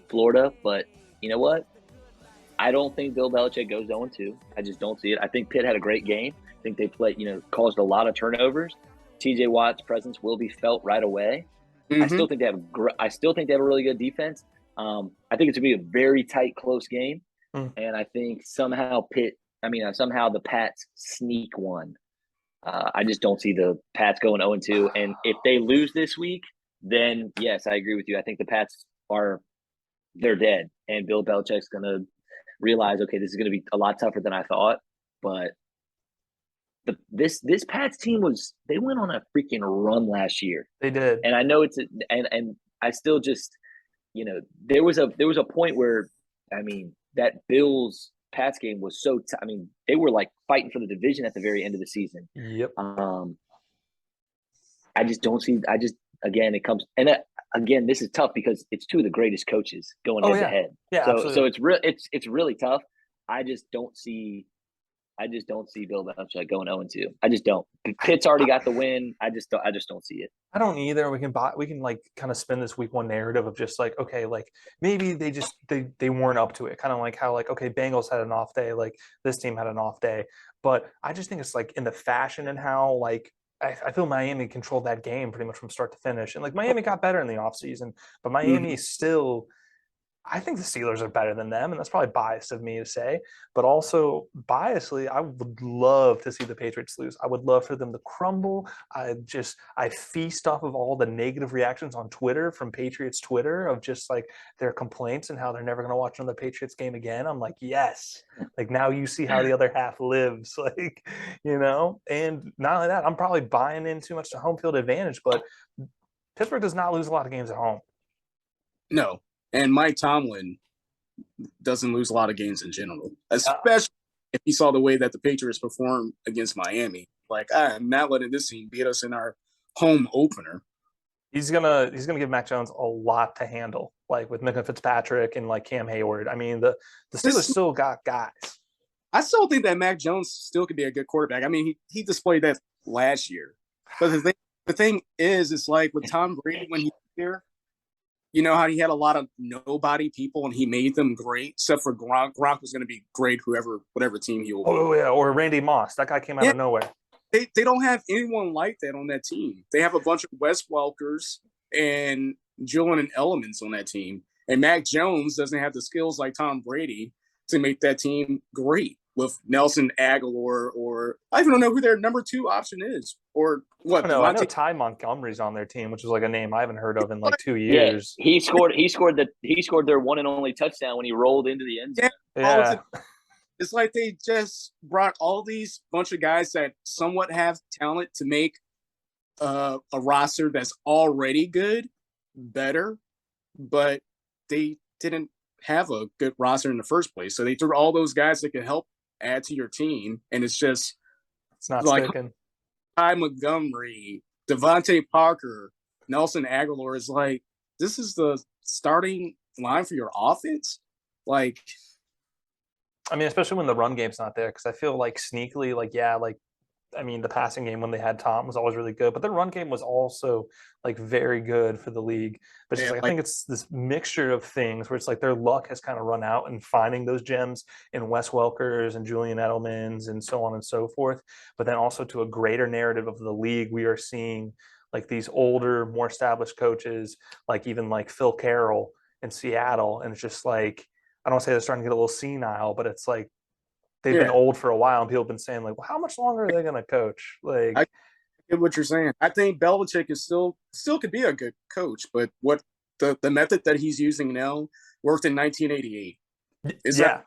Florida. But you know what? I don't think Bill Belichick goes 0-2. I just don't see it. I think Pitt had a great game. I think they caused a lot of turnovers. TJ Watt's presence will be felt right away. I still think they have a really good defense. I think it's gonna be a very tight, close game, and I think somehow the Pats sneak one. I just don't see the Pats going 0-2. And if they lose this week, then yes, I agree with you. I think the Pats they're dead, and Bill Belichick's gonna realize, okay, this is gonna be a lot tougher than I thought. But this Pats team they went on a freaking run last year. They did, and I know and I still just there was a point where that Bills Pats game was so they were like fighting for the division at the very end of the season. Yep. I just don't see. Again, it comes again. This is tough because it's two of the greatest coaches going head to head. Yeah, so it's really tough. I just don't see Bill Belichick going 0-2. I just don't. Pitt's already got the win. I just don't see it. I don't either. We can like kind of spin this week 1 narrative of just like, okay, like maybe they weren't up to it. Kind of like how like, okay, Bengals had an off day, like this team had an off day. But I just think it's like in the fashion and how like I feel Miami controlled that game pretty much from start to finish. And like Miami got better in the offseason, but Miami still – I think the Steelers are better than them, and that's probably biased of me to say. But also, biasly, I would love to see the Patriots lose. I would love for them to crumble. I feast off of all the negative reactions on Twitter from Patriots Twitter of just like their complaints and how they're never going to watch another Patriots game again. I'm like, yes. Like now you see how the other half lives. Like, and not only that, I'm probably buying in too much to home field advantage, but Pittsburgh does not lose a lot of games at home. No. And Mike Tomlin doesn't lose a lot of games in general, especially if you saw the way that the Patriots performed against Miami. Like, I'm not letting this team beat us in our home opener. He's gonna give Mac Jones a lot to handle, like with Minka Fitzpatrick and like Cam Hayward. I mean, the Steelers still got guys. I still think that Mac Jones still could be a good quarterback. I mean, he displayed that last year. But the thing is, it's like with Tom Brady when he's here. You know how he had a lot of nobody people and he made them great, except for Gronk. Gronk was going to be great, whatever team he will be. Oh, yeah, or Randy Moss. That guy came out of nowhere. They don't have anyone like that on that team. They have a bunch of Wes Welkers and Julian Elements on that team. And Mac Jones doesn't have the skills like Tom Brady to make that team great with Nelson Aguilar, or I even don't know who their number 2 option is. Or what? I know Ty Montgomery's on their team, which is like a name I haven't heard of in like 2 years. Yeah, he scored their one and only touchdown when he rolled into the end zone. Yeah. It's like they just brought all these bunch of guys that somewhat have talent to make a roster that's already good better, but they didn't have a good roster in the first place. So they threw all those guys that can help add to your team, and it's not like sticking. Ty Montgomery, Devontae Parker, Nelson Aguilar is like, this is the starting line for your offense? Like, I mean, especially when the run game's not there, because I feel like sneakily, like, yeah, like I mean, the passing game when they had Tom was always really good, but their run game was also like very good for the league. But just Yeah, like I like think it's this mixture of things where it's like their luck has kind of run out in finding those gems in Wes Welkers and Julian Edelman's and so on and so forth. But then also to a greater narrative of the league, we are seeing like these older, more established coaches, like even like Phil Carroll in Seattle, and it's just like I don't want to say they're starting to get a little senile, but it's like they've been yeah, old for a while, and people have been saying like, well, how much longer are they going to coach? I Like, get what you're saying. I think Belichick is still could be a good coach, but what the method that he's using now worked in 1988. It's yeah,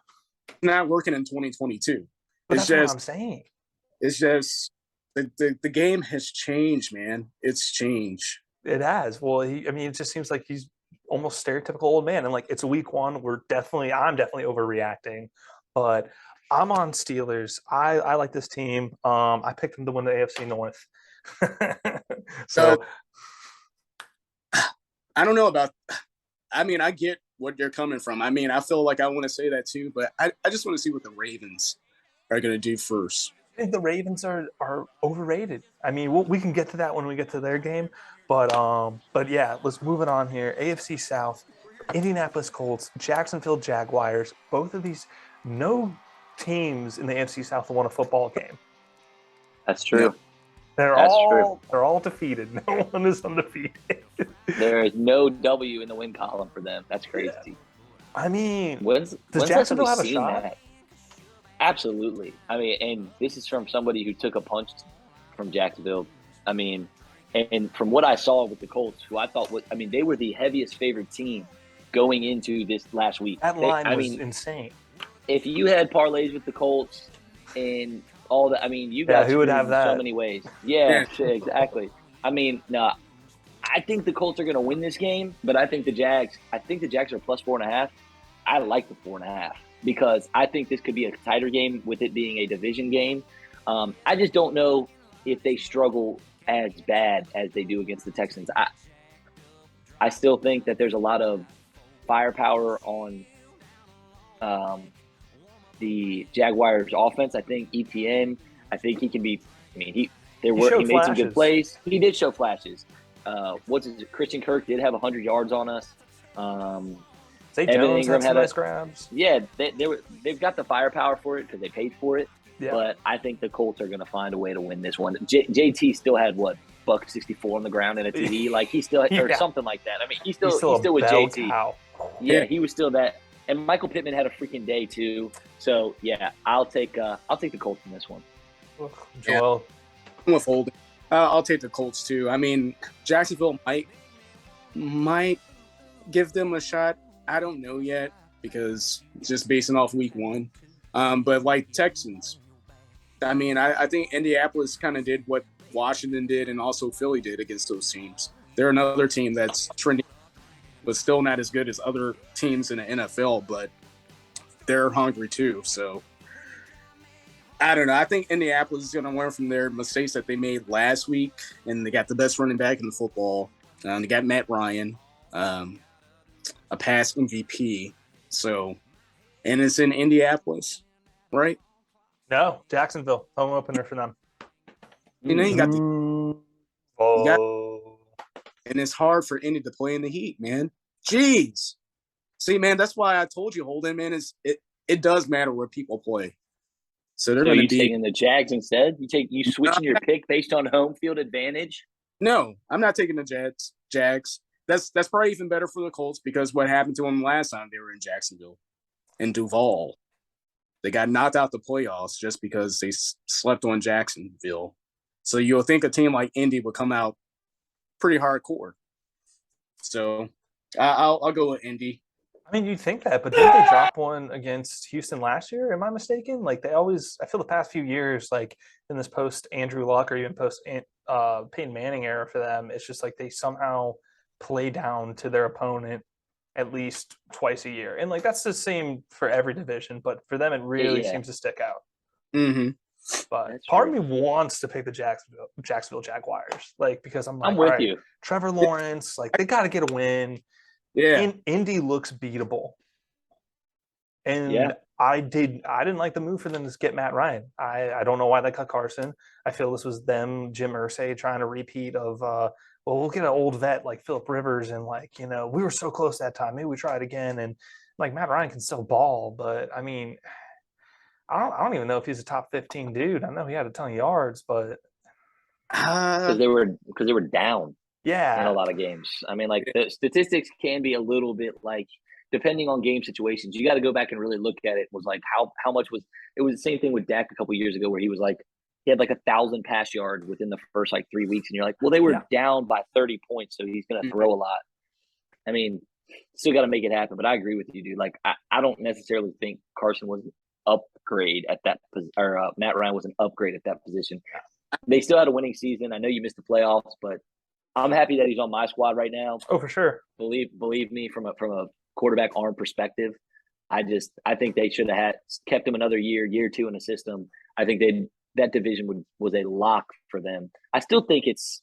not working in 2022. but It's that's what just I'm saying. it's just the game has changed, man. It's changed. It has. Well, I mean, it just seems like he's almost stereotypical old man, and like it's week one. I'm definitely overreacting, but I'm on Steelers. I like this team. I picked them to win the AFC North. Uh, So I don't know about. I mean, I get what you're coming from. I mean, I feel like I want to say that too, but I just want to see what the Ravens are going to do first. I think the Ravens are overrated. I mean, we can get to that when we get to their game, but yeah, let's move it on here. AFC South, Indianapolis Colts, Jacksonville Jaguars. Both of these, no teams in the AFC South won a football game. That's true. They're all defeated. No one is undefeated. There is no W in the win column for them. That's crazy. Yeah. I mean, Does Jacksonville have a shot? That? Absolutely. I mean, and this is from somebody who took a punch from Jacksonville. I mean, and from what I saw with the Colts, who I thought they were the heaviest favored team going into this last week. That line was insane. If you had parlays with the Colts and all that, I mean, you got who would have that? So many ways. Yeah, exactly. I mean, no, I think the Colts are going to win this game, but I think the Jags are plus 4.5. I like the 4.5 because I think this could be a tighter game with it being a division game. I just don't know if they struggle as bad as they do against the Texans. I still think that there's a lot of firepower on the Jaguars offense. I think ETN, he can be. I mean, he made some good plays. He did show flashes. Christian Kirk did have 100 yards on us. Zay Jones had some nice grabs. Yeah, they've got the firepower for it because they paid for it. Yeah. But I think the Colts are going to find a way to win this one. JT still had $164 on the ground and a TD, like he still or something like that. I mean, he's still with JT. Cow. Yeah, he was still that. And Michael Pittman had a freaking day too. So yeah, I'll take the Colts in this one. Joel, I'm with Holden. I'll take the Colts too. I mean, Jacksonville might give them a shot. I don't know yet because just basing off week one. But like Texans, I mean, I think Indianapolis kind of did what Washington did and also Philly did against those teams. They're another team that's trending, but still not as good as other teams in the NFL, but they're hungry too. So I don't know. I think Indianapolis is going to learn from their mistakes that they made last week, and they got the best running back in the football. They got Matt Ryan, a past MVP. So, and it's in Indianapolis, right? No, Jacksonville, home opener for them. You know, you got and it's hard for Indy to play in the heat, man. Jeez. See, man, that's why I told you, Holden, man, it does matter where people play. So they're going to be taking the Jags instead. You switching your pick based on home field advantage. No, I'm not taking the Jags. That's probably even better for the Colts because what happened to them last time they were in Jacksonville and Duval. They got knocked out the playoffs just because they slept on Jacksonville. So you'll think a team like Indy would come out pretty hardcore. So I'll go with Indy. I mean, you'd think that, but didn't they drop one against Houston last year? Am I mistaken? Like I feel the past few years, like in this post Andrew Luck or even post Peyton Manning era for them, it's just like they somehow play down to their opponent at least twice a year. And like that's the same for every division, but for them it really seems to stick out. Mm-hmm. But part of me wants to pick the Jacksonville Jaguars, like because I'm with you. Trevor Lawrence, like they got to get a win. Yeah, Indy looks beatable, and I didn't like the move for them to get Matt Ryan. I don't know why they cut Carson. I feel this was them, Jim Irsay, trying to repeat of well, we'll get an old vet like Phillip Rivers and like, we were so close that time. Maybe we try it again. And like Matt Ryan can still ball, but I mean, I don't even know if he's a top 15 dude. I know he had a ton of yards, but because they were down in a lot of games. I mean, like the statistics can be a little bit like depending on game situations. You got to go back and really look at it. Was like how much was it? Was the same thing with Dak a couple years ago where he was like he had like 1,000 pass yards within the first like 3 weeks, and you're like, well, they were down by 30 points, so he's going to throw a lot. I mean, still got to make it happen. But I agree with you, dude. Like I don't necessarily think Carson was an upgrade at that or Matt Ryan was an upgrade at that position. They still had a winning season. I know you missed the playoffs, but I'm happy that he's on my squad right now. Oh, for sure. Believe me, from a quarterback arm perspective, I think they should have kept him another year 2 in the system. I think that division was a lock for them. I still think it's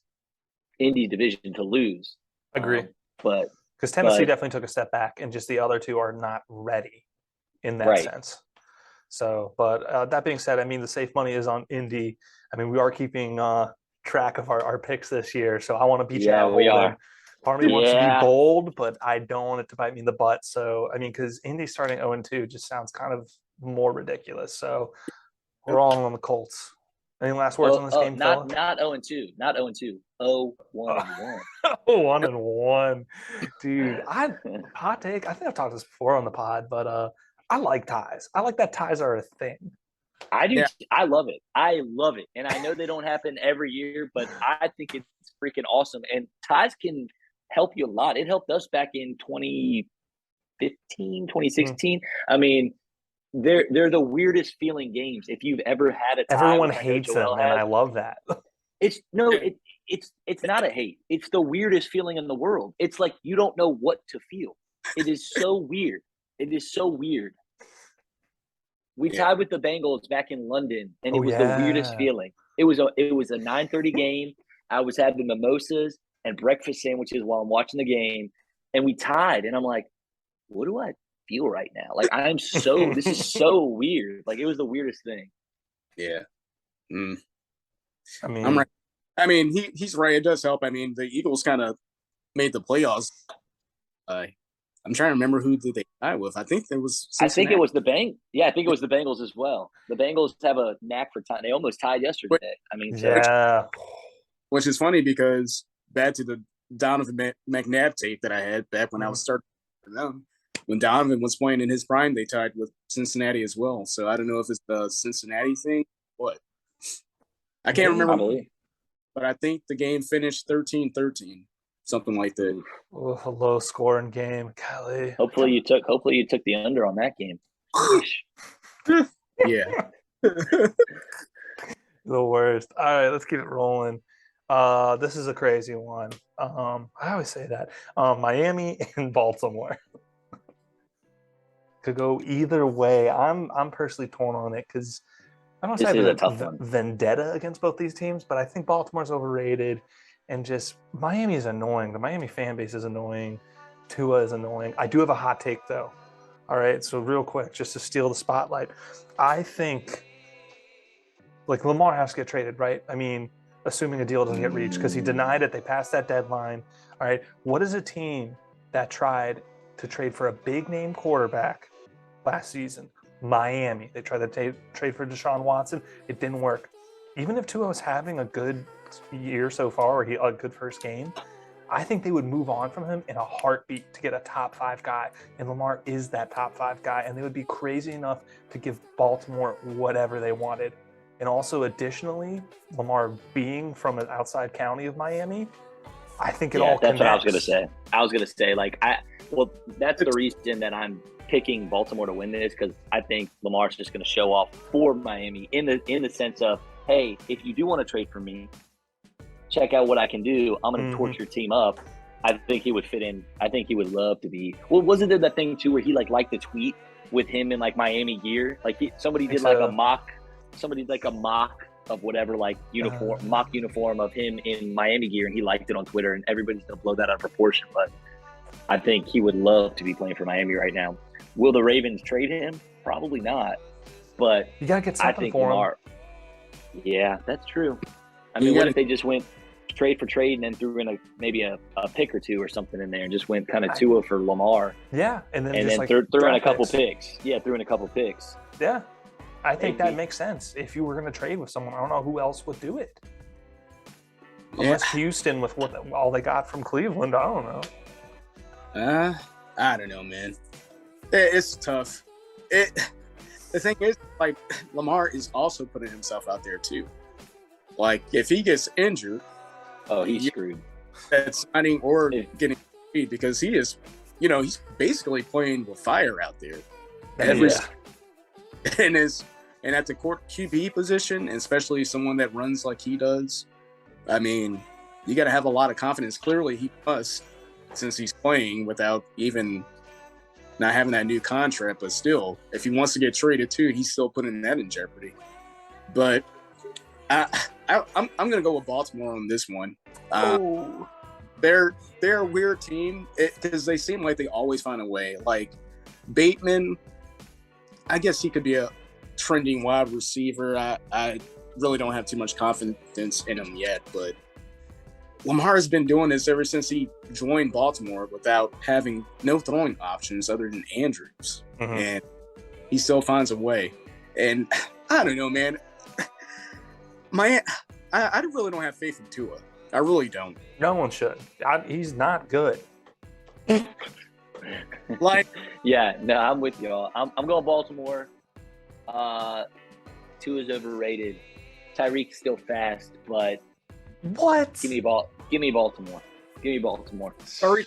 Indy's division to lose. Agree. But because Tennessee definitely took a step back, and just the other two are not ready in that sense. So, but that being said, I mean, the safe money is on Indy. I mean, we are keeping track of our picks this year, so I want to beat you out. We are. Part of me wants to be bold, but I don't want it to bite me in the butt. So, I mean, because Indy starting 0-2 just sounds kind of more ridiculous. So, we're all on the Colts. Any last words on this game, Phil? Not 0-2. Not 0-2. 0-1-1. 1-1. Dude, hot take. I think I've talked this before on the pod, but I like ties. I like that ties are a thing. I do. Yeah. I love it. And I know they don't happen every year, but I think it's freaking awesome. And ties can help you a lot. It helped us back in 2015, 2016. I mean, they're the weirdest feeling games. If you've ever had a tie, everyone hates them, and I love that. It's not a hate. It's the weirdest feeling in the world. It's like you don't know what to feel. It is so weird. It is so weird. We tied with the Bengals back in London, and it was the weirdest feeling. It was a 9:30 game. I was having mimosas and breakfast sandwiches while I'm watching the game, and we tied. And I'm like, what do I feel right now? Like this is so weird. Like it was the weirdest thing. Yeah. Mm. I mean, I'm right. I mean, he's right. It does help. I mean, the Eagles kind of made the playoffs. I'm trying to remember who did they tie with. I think it was Cincinnati. I think it was the Bengals. Yeah, I think it was the Bengals as well. The Bengals have a knack for time. They almost tied yesterday. I mean, which is funny because back to the Donovan McNabb tape that I had back when I was starting for them. When Donovan was playing in his prime, they tied with Cincinnati as well. So I don't know if it's the Cincinnati thing. What? I can't remember. But I think the game finished 13-13. Something like that. Oh, a low scoring game, Kelly. Hopefully you took the under on that game. Yeah. The worst. All right, let's keep it rolling. This is a crazy one. I always say that. Miami and Baltimore. Could go either way. I'm personally torn on it because I don't say I have a vendetta against both these teams, but I think Baltimore's overrated. And just Miami is annoying. The Miami fan base is annoying. Tua is annoying. I do have a hot take, though. All right, so real quick, just to steal the spotlight. I think, like, Lamar has to get traded, right? I mean, assuming a deal doesn't get reached, because he denied it. They passed that deadline. All right, what is a team that tried to trade for a big-name quarterback last season? Miami. They tried to trade for Deshaun Watson. It didn't work. Even if Tua was having a good year so far, or a good first game, I think they would move on from him in a heartbeat to get a top 5 guy. And Lamar is that top 5 guy. And they would be crazy enough to give Baltimore whatever they wanted. And also, additionally, Lamar being from an outside county of Miami, I think it all connects. That's what I was going to say. That's the reason that I'm picking Baltimore to win this, because I think Lamar's just going to show off for Miami in the sense of, hey, if you do want to trade for me, check out what I can do. I'm going to torch your team up. I think he would fit in. I think he would love to be. Well, wasn't there that thing too where he liked the tweet with him in Miami gear? Somebody did a mock of whatever uniform, mock uniform of him in Miami gear, and he liked it on Twitter, and everybody's going to blow that out of proportion. But I think he would love to be playing for Miami right now. Will the Ravens trade him? Probably not. But You gotta get I something think for him. Lamar. Yeah, that's true. I mean, what if they just went trade for trade and then threw in maybe a pick or two or something in there and just went kind of Tua for Lamar? Yeah, and then like threw in a couple picks. Yeah, threw in a couple picks. Yeah, I think that makes sense. If you were going to trade with someone, I don't know who else would do it. Unless Houston with all they got from Cleveland, I don't know. I don't know, man. It's tough. The thing is, like, Lamar is also putting himself out there too. Like, if he gets injured, he's screwed. That's signing or getting paid, because he is, he's basically playing with fire out there. And at the court QB position, and especially someone that runs like he does, I mean, you got to have a lot of confidence. Clearly, he must, since he's playing without even not having that new contract. But still, if he wants to get traded too, he's still putting that in jeopardy. But I'm going to go with Baltimore on this one. They're a weird team because they seem like they always find a way. Like Bateman, I guess he could be a trending wide receiver. I really don't have too much confidence in him yet, but Lamar has been doing this ever since he joined Baltimore without having no throwing options other than Andrews. And he still finds a way. And I don't know, man. I really don't have faith in Tua. I really don't. No one should. He's not good. I'm with y'all. I'm going Baltimore. Tua's overrated. Tyreek's still fast, but what? Give me Baltimore. Give me Baltimore. Sorry,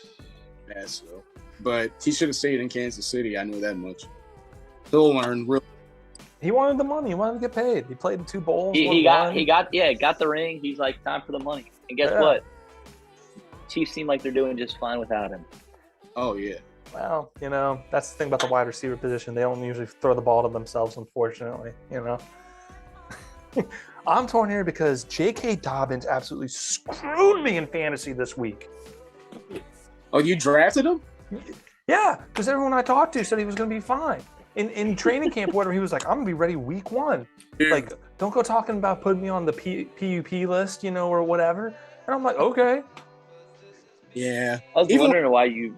fast though. But he should have stayed in Kansas City. I know that much. He'll learn. He wanted the money. He wanted to get paid. He played in 2 bowls. He got the ring. He's like, time for the money. And guess what? Chiefs seem like they're doing just fine without him. Oh yeah. Well, that's the thing about the wide receiver position. They don't usually throw the ball to themselves, unfortunately. I'm torn here because J.K. Dobbins absolutely screwed me in fantasy this week. Oh, you drafted him? Yeah, because everyone I talked to said he was going to be fine. In training camp, whatever, he was like, I'm going to be ready week 1. Dude. Like, don't go talking about putting me on the PUP list, or whatever. And I'm like, okay. Yeah. I was wondering why you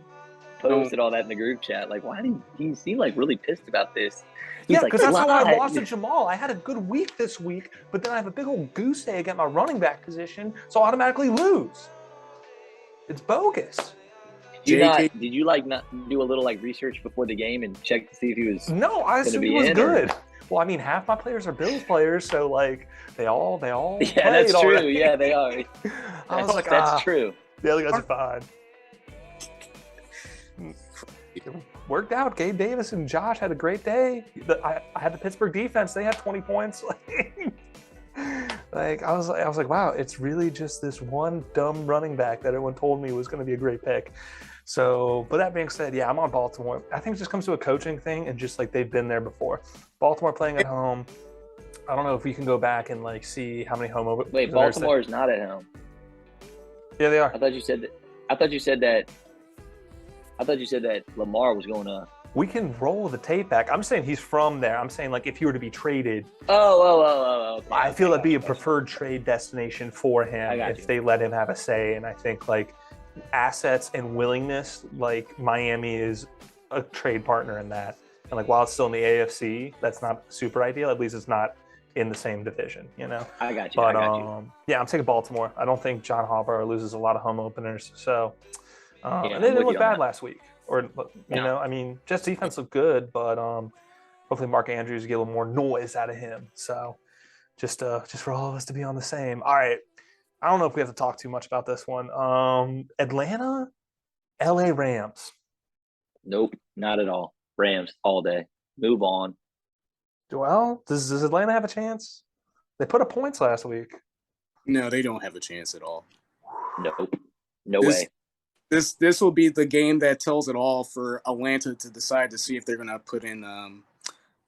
posted all that in the group chat. Like, why did he seem like really pissed about this? Yeah, because that's how I lost to Jamal. I had a good week this week, but then I have a big old goose egg at my running back position, so I automatically lose. It's bogus. Did you not do a little research before the game and check to see if he was? No, I assumed he was good. Well, I mean, half my players are Bills players, so they all. Yeah, that's true. Already. Yeah, they are. I was like, that's true. The other guys are fine. It worked out. Gabe Davis and Josh had a great day. I had the Pittsburgh defense. They had 20 points. I was like, wow, it's really just this one dumb running back that everyone told me was going to be a great pick. So, but that being said, yeah, I'm on Baltimore. I think it just comes to a coaching thing and just they've been there before. Baltimore playing at home. I don't know if we can go back and see how many home. Wait, Baltimore is not at home. Yeah, they are. I thought you said that Lamar was going to. We can roll the tape back. I'm saying he's from there. I'm saying if he were to be traded. Okay. I feel that'd be a preferred trade destination for him if they let him have a say. And I think assets and willingness, Miami is a trade partner in that. And while it's still in the AFC, that's not super ideal. At least it's not in the same division, I got you. But yeah, I'm taking Baltimore. I don't think John Harbaugh loses a lot of home openers. So and they didn't look bad last week. Or I mean, Jets defense looked good, but hopefully Mark Andrews get a little more noise out of him. So just for all of us to be on the same. All right. I don't know if we have to talk too much about this one. Atlanta, LA Rams. Nope, not at all. Rams all day. Move on. Well, does Atlanta have a chance? They put up points last week. No, they don't have a chance at all. Nope. No way. This will be the game that tells it all for Atlanta to decide to see if they're going to put in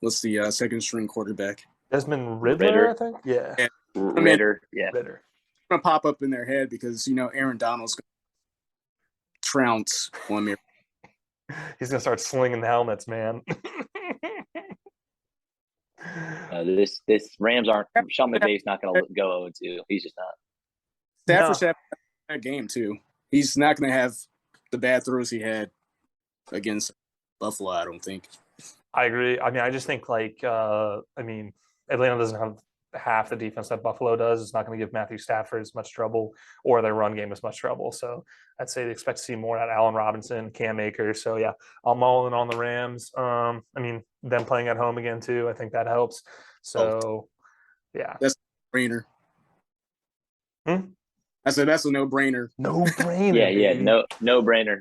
what's the second string quarterback? Desmond Ritter, I think. Yeah. Ritter. Yeah. Ritter. It's going to pop up in their head because Aaron Donald's going to trounce on me. He's going to start slinging the helmets, man. This Rams aren't. Sean McVay's not going to go 0-2. He's just not. Stafford's had that game too. He's not going to have the bad throws he had against Buffalo, I don't think. I agree. I mean, I just think Atlanta doesn't have half the defense that Buffalo does. It's not going to give Matthew Stafford as much trouble or their run game as much trouble. So I'd say they expect to see more out of Allen Robinson, Cam Akers. So yeah, I'm all in on the Rams. Them playing at home again too. I think that helps. So yeah. That's a brainer. I said that's a no-brainer. No-brainer. Yeah. No brainer.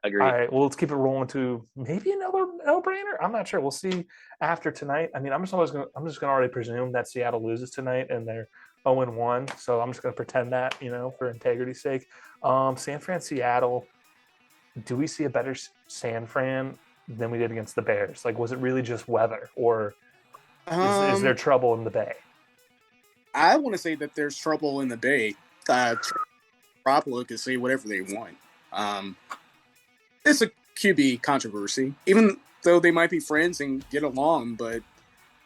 Agreed. All right. Well, let's keep it rolling to maybe another no-brainer. I'm not sure. We'll see after tonight. I mean, I'm just gonna already presume that Seattle loses tonight and they're 0-1. So I'm just gonna pretend that, for integrity's sake. San Fran, Seattle. Do we see a better San Fran than we did against the Bears? Like, was it really just weather, or is there trouble in the Bay? I want to say that there's trouble in the Bay. Garoppolo can say whatever they want. It's a QB controversy, even though they might be friends and get along, but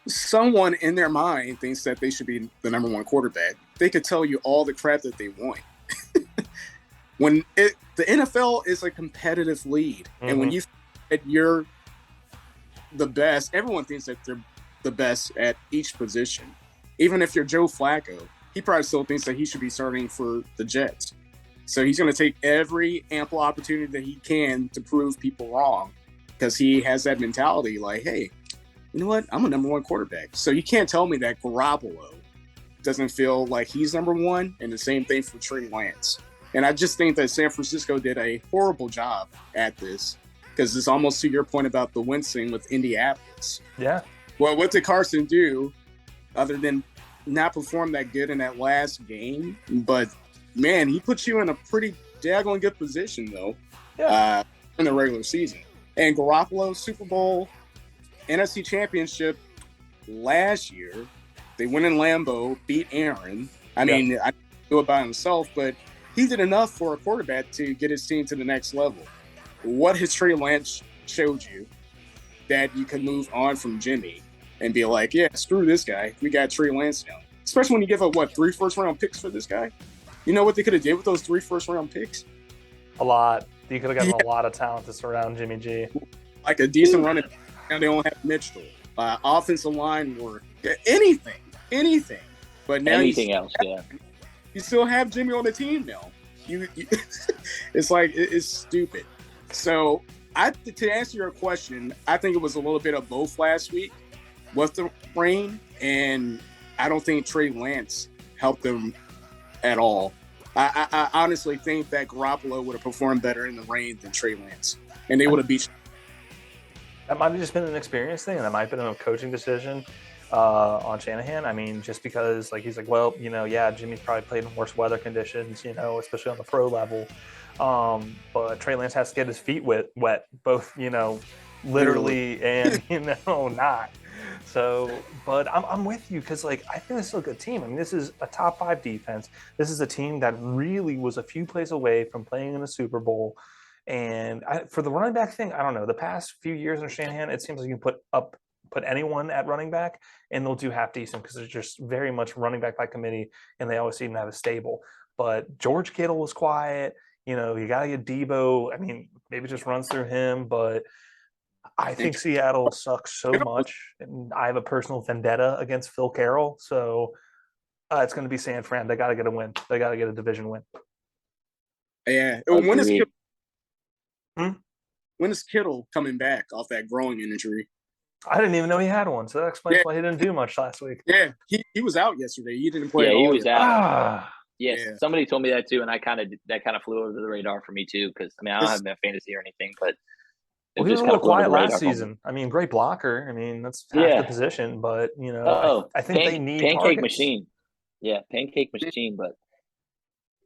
someone in their mind thinks that they should be the number one quarterback. They could tell you all the crap that they want. The NFL is a competitive league, and when you think that you're the best, everyone thinks that they're the best at each position. Even if you're Joe Flacco, he probably still thinks that he should be starting for the Jets. So he's going to take every ample opportunity that he can to prove people wrong, because he has that mentality like, hey, you know what? I'm a number one quarterback. So you can't tell me that Garoppolo doesn't feel like he's number one, and the same thing for Trey Lance. And I just think that San Francisco did a horrible job at this, because it's almost to your point about the wincing with Indianapolis. Yeah. Well, what did Carson do other than not perform that good in that last game? But man, he puts you in a pretty daggone good position though, in the regular season. And Garoppolo, Super Bowl, NFC Championship last year, they went in Lambeau, beat Aaron. I mean, I didn't do it by himself, but he did enough for a quarterback to get his team to the next level. What has Trey Lance showed you that you can move on from Jimmy and be like, yeah, screw this guy. We got Trey Lance now. Especially when you give up, 3 first-round picks for this guy? You know what they could have did with those 3 first-round picks? A lot. You could have gotten a lot of talent to surround Jimmy G. Like a decent running back. Now they don't have Mitchell. Offensive line work. Anything. But now you still have Jimmy on the team now. It's like, it's stupid. So to answer your question, I think it was a little bit of both last week with the rain, and I don't think Trey Lance helped them at all. I honestly think that Garoppolo would have performed better in the rain than Trey Lance, and they would have beat. That might have just been an experience thing, and that might have been a coaching decision on Shanahan. I mean, just because he's like, well, Jimmy's probably played in worse weather conditions, especially on the pro level. But Trey Lance has to get his feet wet, both, literally and, not. So, but I'm with you, because I think this is a good team. I mean, this is a top 5 defense. This is a team that really was a few plays away from playing in the Super Bowl. And for the running back thing, I don't know. The past few years under Shanahan, it seems like you can put anyone at running back and they'll do half decent, because they're just very much running back by committee, and they always seem to have a stable. But George Kittle was quiet. You got to get Debo. I mean, maybe it just runs through him, but I think Seattle sucks so much, and I have a personal vendetta against Phil Carroll. So it's going to be San Fran. They got to get a win. They got to get a division win. Yeah. When is Kittle coming back off that growing injury? I didn't even know he had one, so that explains why he didn't do much last week. Yeah, he was out yesterday. He didn't play. Yeah, at all he was out. Yes, somebody told me that too, and that kind of flew over the radar for me too, because I don't have that fantasy or anything, but he was a little quiet last season. I mean, great blocker. I mean, that's half the position, but I think they need pancake targets. Machine. Yeah, pancake machine, but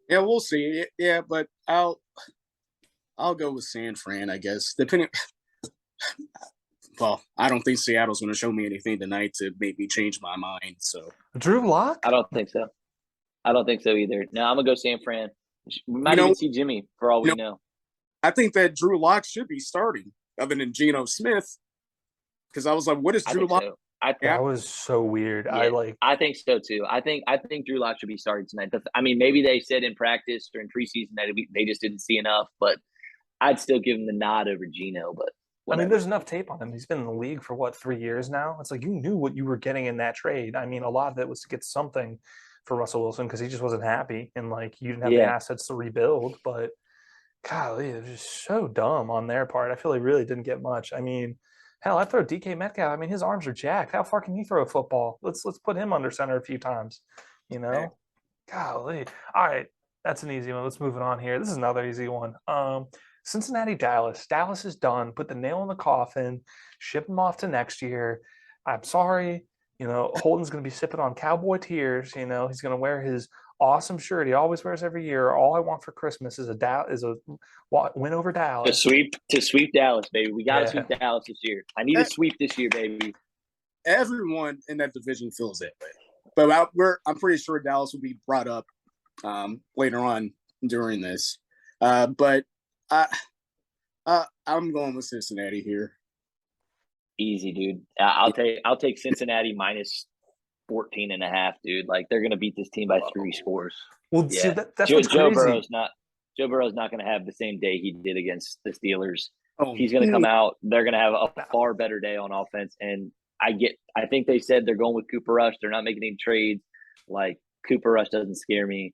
yeah, we'll see. Yeah, but I'll go with San Fran, I guess. Depending. Well, I don't think Seattle's going to show me anything tonight to make me change my mind. So Drew Lock? I don't think so. I don't think so either. No, I'm gonna go San Fran. We might even see Jimmy for all we know. I think that Drew Lock should be starting, other than Geno Smith, because I was like, what is Drew Lock? Yeah. That was so weird. Yeah, I think so too. I think Drew Lock should be starting tonight. I mean, maybe they said in practice or in preseason that they just didn't see enough, but I'd still give him the nod over Geno. But I mean, whatever. there's enough tape on him. He's been in the league for what, 3 years now? It's like you knew what you were getting in that trade. I mean, a lot of it was to get something for Russell Wilson because he just wasn't happy and like you didn't have the Yeah, assets to rebuild. But golly, it was just so dumb on their part. I feel they really didn't get much. I mean, hell, I throw DK Metcalf. I mean, his arms are jacked. How far can he throw a football? Let's put him under center a few times. You know, golly. All right, that's an easy one. Let's move it on here. This is another easy one. Cincinnati, Dallas. Dallas is done. Put the nail in the coffin. Ship him off to next year. I'm sorry. You know, Holden's going to be sipping on cowboy tears. You know, he's going to wear his awesome shirt he always wears every year. All I want for Christmas is a win over Dallas. to sweep Dallas, baby. We got to Yeah. sweep Dallas this year. I need a sweep this year, baby. Everyone in that division feels that way, but I'm pretty sure Dallas will be brought up later on during this. But I'm going with Cincinnati here. Easy, dude. I'll take Cincinnati minus 14.5, dude. Like they're gonna beat this team by 3 scores. Well, Yeah. see, that's Joe what's crazy. Joe Burrow's not gonna have the same day he did against the Steelers. Oh, He's gonna come out. They're gonna have a far better day on offense. And I think they said they're going with Cooper Rush. They're not making any trades. Like Cooper Rush doesn't scare me.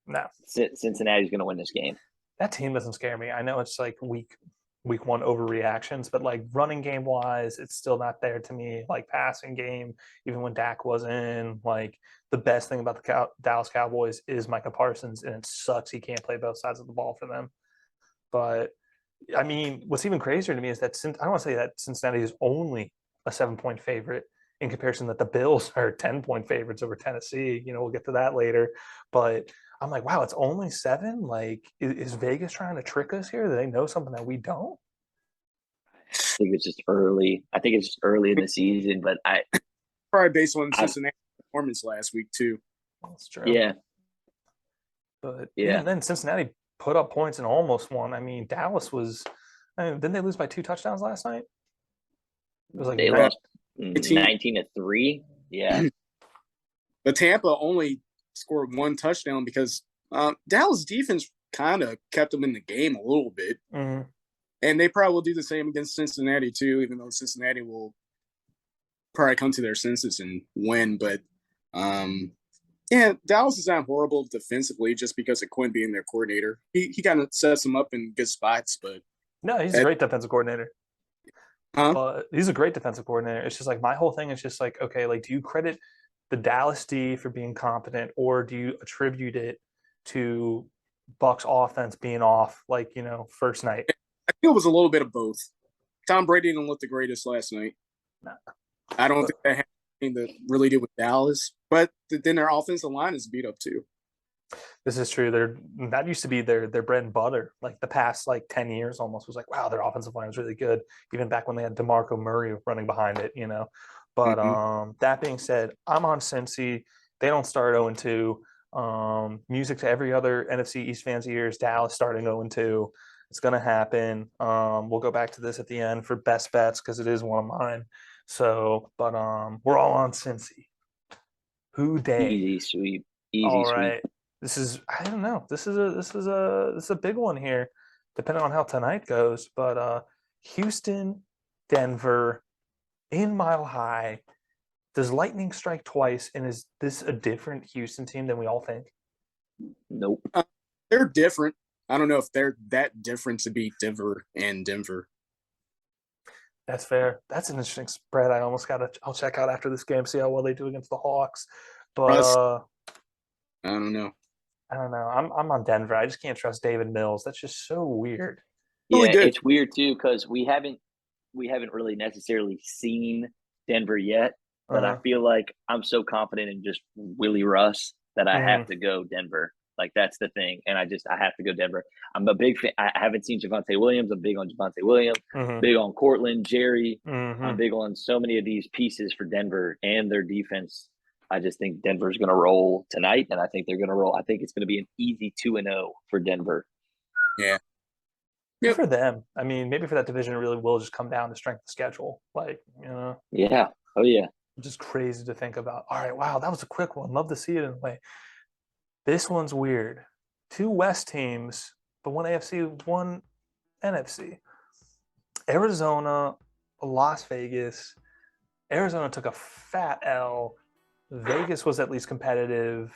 No, Cincinnati's gonna win this game. that team doesn't scare me. I know it's like week one overreactions, but like running game wise, it's still not there to me. Like passing game, even when Dak was in, like the best thing about the Dallas Cowboys is Micah Parsons, and it sucks he can't play both sides of the ball for them. But I mean, what's even crazier to me is that I don't want to say that Cincinnati is only a 7-point favorite in comparison that the Bills are 10-point favorites over Tennessee. You know, we'll get to that later. But I'm like, wow, it's only 7? Like, is Vegas trying to trick us here? Do they know something that we don't? I think it's just early. I think it's just early in the season, but probably based on Cincinnati's performance last week too. That's true. Yeah. But yeah, and then Cincinnati put up points and almost won. I mean, Dallas was. I mean, didn't they lose by 2 touchdowns last night? It was like they lost 19-3. Yeah. But Tampa only scored 1 touchdown because Dallas defense kind of kept them in the game a little bit. Mm-hmm. And they probably will do the same against Cincinnati too, even though Cincinnati will probably come to their senses and win. But yeah, Dallas is not horrible defensively just because of Quinn being their coordinator. He kind of sets them up in good spots, but no, he's a great defensive coordinator. Huh? But he's a great defensive coordinator. It's just like my whole thing is just like, okay, like do you credit the Dallas D for being competent, or do you attribute it to Bucks offense being off, like, you know, first night? I feel it was a little bit of both. Tom Brady didn't look the greatest last night. No. I don't think that had anything to really do with Dallas, but then their offensive line is beat up too. This is true. That used to be their bread and butter. Like the past 10 years almost was like, wow, their offensive line is really good. Even back when they had DeMarco Murray running behind it, you know. But that being said, I'm on Cincy. They don't start 0-2. Music to every other NFC East fans' ears. Dallas starting 0-2. It's going to happen. We'll go back to this at the end for best bets because it is one of mine. So, but we're all on Cincy. Who day? Easy sweep. All right. This is, I don't know. This is a big one here, depending on how tonight goes. But Houston, Denver, in Mile High. Does lightning strike twice, and is this a different Houston team than we all think? Nope. They're different. I don't know if they're that different to beat Denver and Denver. That's fair. That's an interesting spread. I'll check out after this game, see how well they do against the Hawks. But I don't know. I'm on Denver. I just can't trust David Mills. That's just so weird. Yeah, it's weird too because we haven't really necessarily seen Denver yet. But I feel like I'm so confident in just Willie Russ that I have to go Denver. Like that's the thing, and I have to go Denver. I'm a big fan. I haven't seen Javonte Williams. I'm big on Javonte Williams. Big on Cortland, Jerry. I'm big on so many of these pieces for Denver and their defense. I just think Denver's going to roll tonight, and I think they're going to roll. I think it's going to be an easy 2-0 for Denver. Yeah. Good for them. I mean, maybe for that division, it really will just come down to strength of schedule. Like, you know. Yeah. Oh, yeah. Just crazy to think about. All right, wow, that was a quick one. Love to see it in a way. This one's weird. Two West teams, but one AFC, one NFC. Arizona, Las Vegas. Arizona took a fat L. Vegas was at least competitive.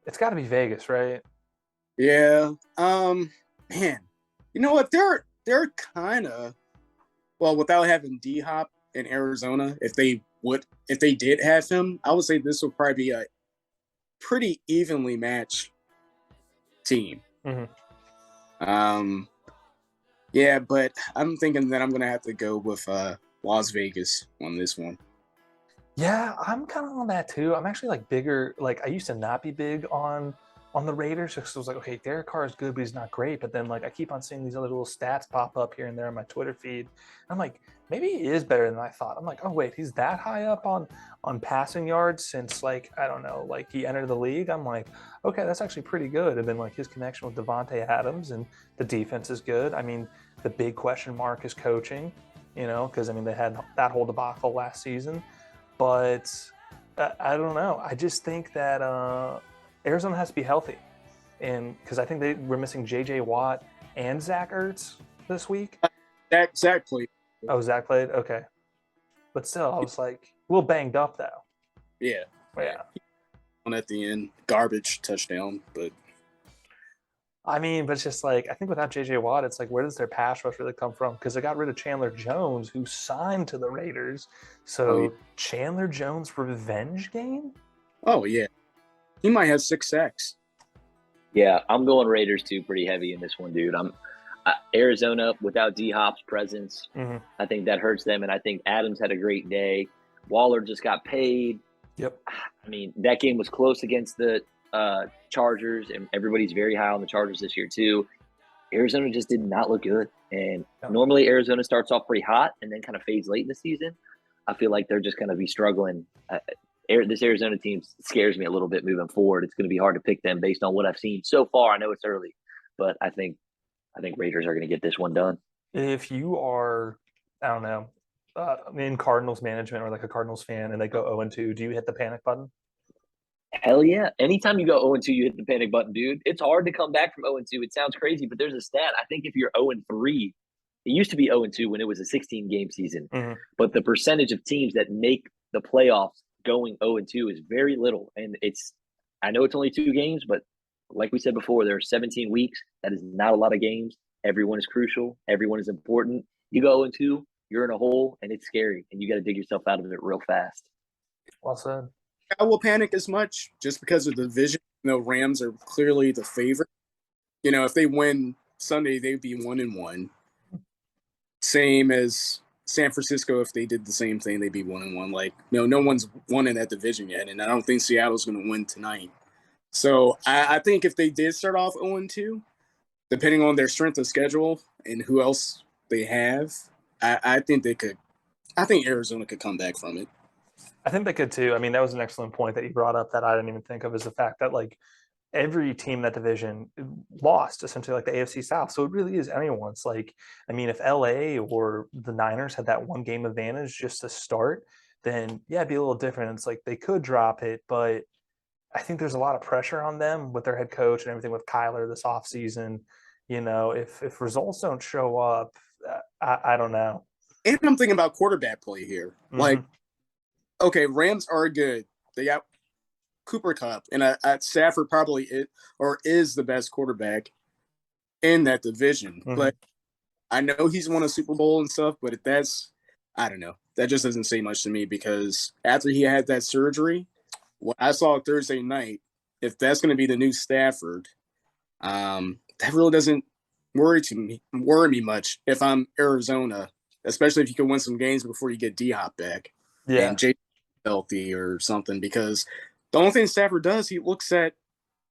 It's got to be Vegas, right? Yeah. Man, you know what? They're kind of well without having D Hop in Arizona. If they did have him, I would say this would probably be a pretty evenly matched team. Mm-hmm. Yeah, but I'm thinking that I'm gonna have to go with Las Vegas on this one. Yeah, I'm kind of on that too. I'm actually like bigger. Like I used to not be big on the Raiders because I was like, okay, Derek Carr is good, but he's not great. But then like I keep on seeing these other little stats pop up here and there on my Twitter feed. I'm like, maybe he is better than I thought. I'm like, oh wait, he's that high up on passing yards since like I don't know, like he entered the league. I'm like, okay, that's actually pretty good. And then like his connection with Devontae Adams and the defense is good. I mean, the big question mark is coaching, because I mean they had that whole debacle last season. But I don't know. I just think that Arizona has to be healthy, and because I think they were missing J.J. Watt and Zach Ertz this week. Zach played. Oh, Zach played. Okay, but still, I was like a little banged up though. Yeah. Yeah. On at the end, garbage touchdown, but I mean, but it's just like I think without J.J. Watt, it's like where does their pass rush really come from? Because they got rid of Chandler Jones, who signed to the Raiders. So Chandler Jones revenge game? Oh yeah, he might have 6 sacks. Yeah, I'm going Raiders too, pretty heavy in this one, dude. Arizona without D Hop's presence. Mm-hmm. I think that hurts them, and I think Adams had a great day. Waller just got paid. Yep. I mean, that game was close against the Chargers, and everybody's very high on the Chargers this year too. Arizona just did not look good, and normally Arizona starts off pretty hot and then kind of fades late in the season. I feel like they're just going to be struggling. This Arizona team scares me a little bit moving forward. It's going to be hard to pick them based on what I've seen so far. I know it's early, but I think Raiders are going to get this one done. If you are, I don't know, in Cardinals management or like a Cardinals fan and they go 0-2, do you hit the panic button? Hell yeah. Anytime you go 0-2, you hit the panic button, dude. It's hard to come back from 0-2. It sounds crazy, but there's a stat. I think if you're 0-3, it used to be 0-2 when it was a 16-game season. Mm-hmm. But the percentage of teams that make the playoffs going 0-2 is very little. And I know it's only 2 games, but like we said before, there are 17 weeks. That is not a lot of games. Everyone is crucial. Everyone is important. You go 0-2, you're in a hole, and it's scary. And you got to dig yourself out of it real fast. Well said. I will panic as much just because of the division. Rams are clearly the favorite. If they win Sunday, they'd be 1-1. Same as San Francisco. If they did the same thing, they'd be 1-1. Like, no one's won in that division yet, and I don't think Seattle's going to win tonight. So I think if they did start off 0-2, depending on their strength of schedule and who else they have, I think they could. I think Arizona could come back from it. I think they could too. I mean, that was an excellent point that you brought up that I didn't even think of, is the fact that like every team in that division lost essentially like the AFC South. So it really is anyone's. Like, I mean, if LA or the Niners had that one game advantage just to start, then yeah, it'd be a little different. It's like they could drop it, but I think there's a lot of pressure on them with their head coach and everything with Kyler this offseason. If results don't show up, I don't know. And I'm thinking about quarterback play here. Mm-hmm. Like, okay, Rams are good. They got Cooper Kupp, and Stafford probably is the best quarterback in that division. Mm-hmm. But I know he's won a Super Bowl and stuff, but I don't know. That just doesn't say much to me because after he had that surgery, what I saw Thursday night, if that's going to be the new Stafford, that really doesn't worry me much if I'm Arizona, especially if you can win some games before you get D-Hop back. Yeah. And Jay healthy or something, because the only thing Stafford does, he looks at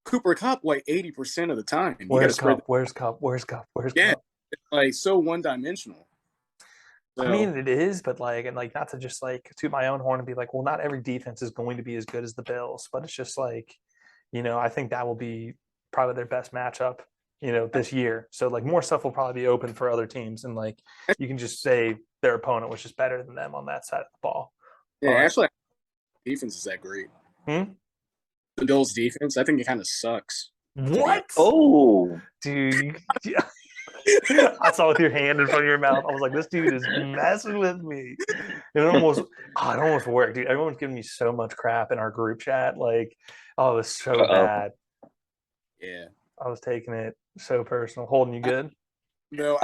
Cooper Kupp like 80% of the time. Where's Kupp? Where's Kupp? Yeah, it's like so one-dimensional. So, I mean, it is, but not to just like toot my own horn and be like, well, not every defense is going to be as good as the Bills, but it's just like, I think that will be probably their best matchup, this year. So like more stuff will probably be open for other teams, and like you can just say their opponent was just better than them on that side of the ball. Yeah, right. actually, defense is that great. Hmm? The Bills' defense, I think it kind of sucks. What? Oh, Dude, I saw with your hand in front of your mouth. I was like, this dude is messing with me. It almost worked, dude. Everyone's giving me so much crap in our group chat. Like, oh, it was so bad. Yeah. I was taking it so personal. Holden, you good? No,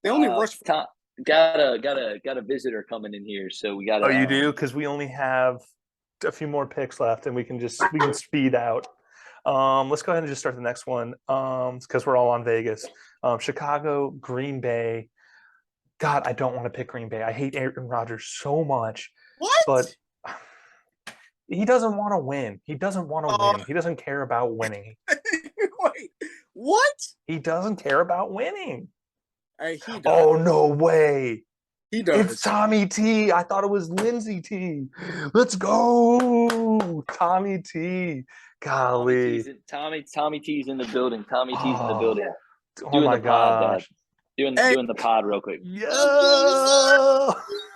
they only rushed. Got a visitor coming in here, so we got. Oh, you do? Because we only have a few more picks left, and we can speed out. Let's go ahead and just start the next one. Because we're all on Vegas. Chicago, Green Bay. God, I don't want to pick Green Bay. I hate Aaron Rodgers so much. What? But he doesn't want to win. He doesn't want to win. He doesn't care about winning. Wait, what? He doesn't care about winning. He does. Oh, no way. He does. It's Tommy T. I thought it was Lindsay T. Let's go. Tommy T. Golly. Tommy T's in the building. Tommy T's in the building. Oh my gosh. Doing the pod real quick. Yo.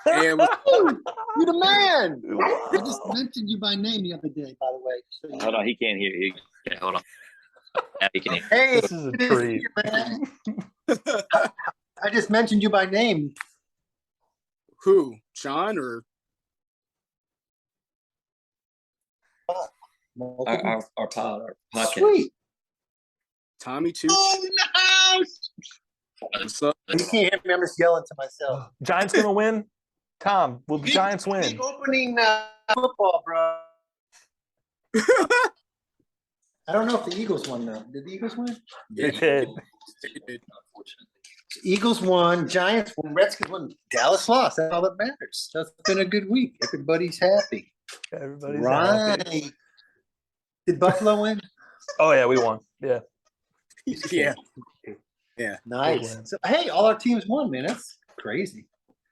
You're the man. I just mentioned you by name the other day, by the way. So hold on, he can't hear you. Okay, hold on. Now he can hear. Hey, this is a treat. I just mentioned you by name. Who? Sean or Our podcast. Sweet. Tommy too? Oh, in the house. What's up? You can't hear me. I'm just yelling to myself. Giants gonna win? Tom, will the Giants win? Big opening football, bro. I don't know if the Eagles won, though. Did the Eagles win? They did. Eagles won. Giants won. Redskins won. Dallas lost. That's all that matters. That's been a good week. Everybody's happy. Everybody's right. happy. Did Buffalo win? Oh, yeah, we won. Yeah. Yeah. Yeah. Nice. So, hey, all our teams won, man. That's crazy.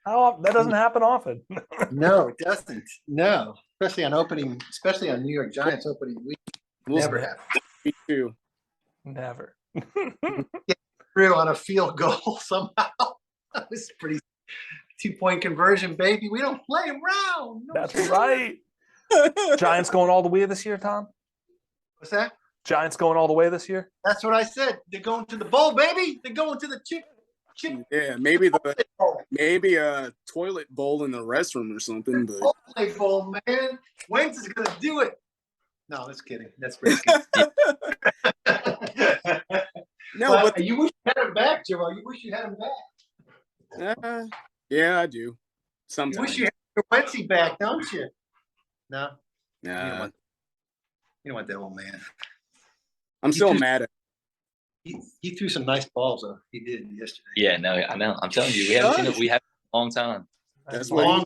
That doesn't happen often. No, it doesn't. No. Especially on New York Giants opening week. Never happens. Me too. Never. Through on a field goal somehow. That was pretty 2-point conversion, baby. We don't play around. No. That's right. Giants going all the way this year, Tom? What's that? Giants going all the way this year? That's what I said. They're going to the bowl, baby. They're going to the chip. Yeah, maybe a toilet bowl in the restroom or something. But bowl, man. Wentz is gonna do it. No, that's kidding. That's pretty good. no, but you wish you had him back, Joel. You wish you had him back. Yeah, I do. Sometimes. You wish you had your Wentzzy back, don't you? No. Nah. You don't want that old man. I'm still mad at. He threw some nice balls, though. He did yesterday. Yeah, no, I know. I'm telling you, we haven't seen it. We haven't a long time. That's long.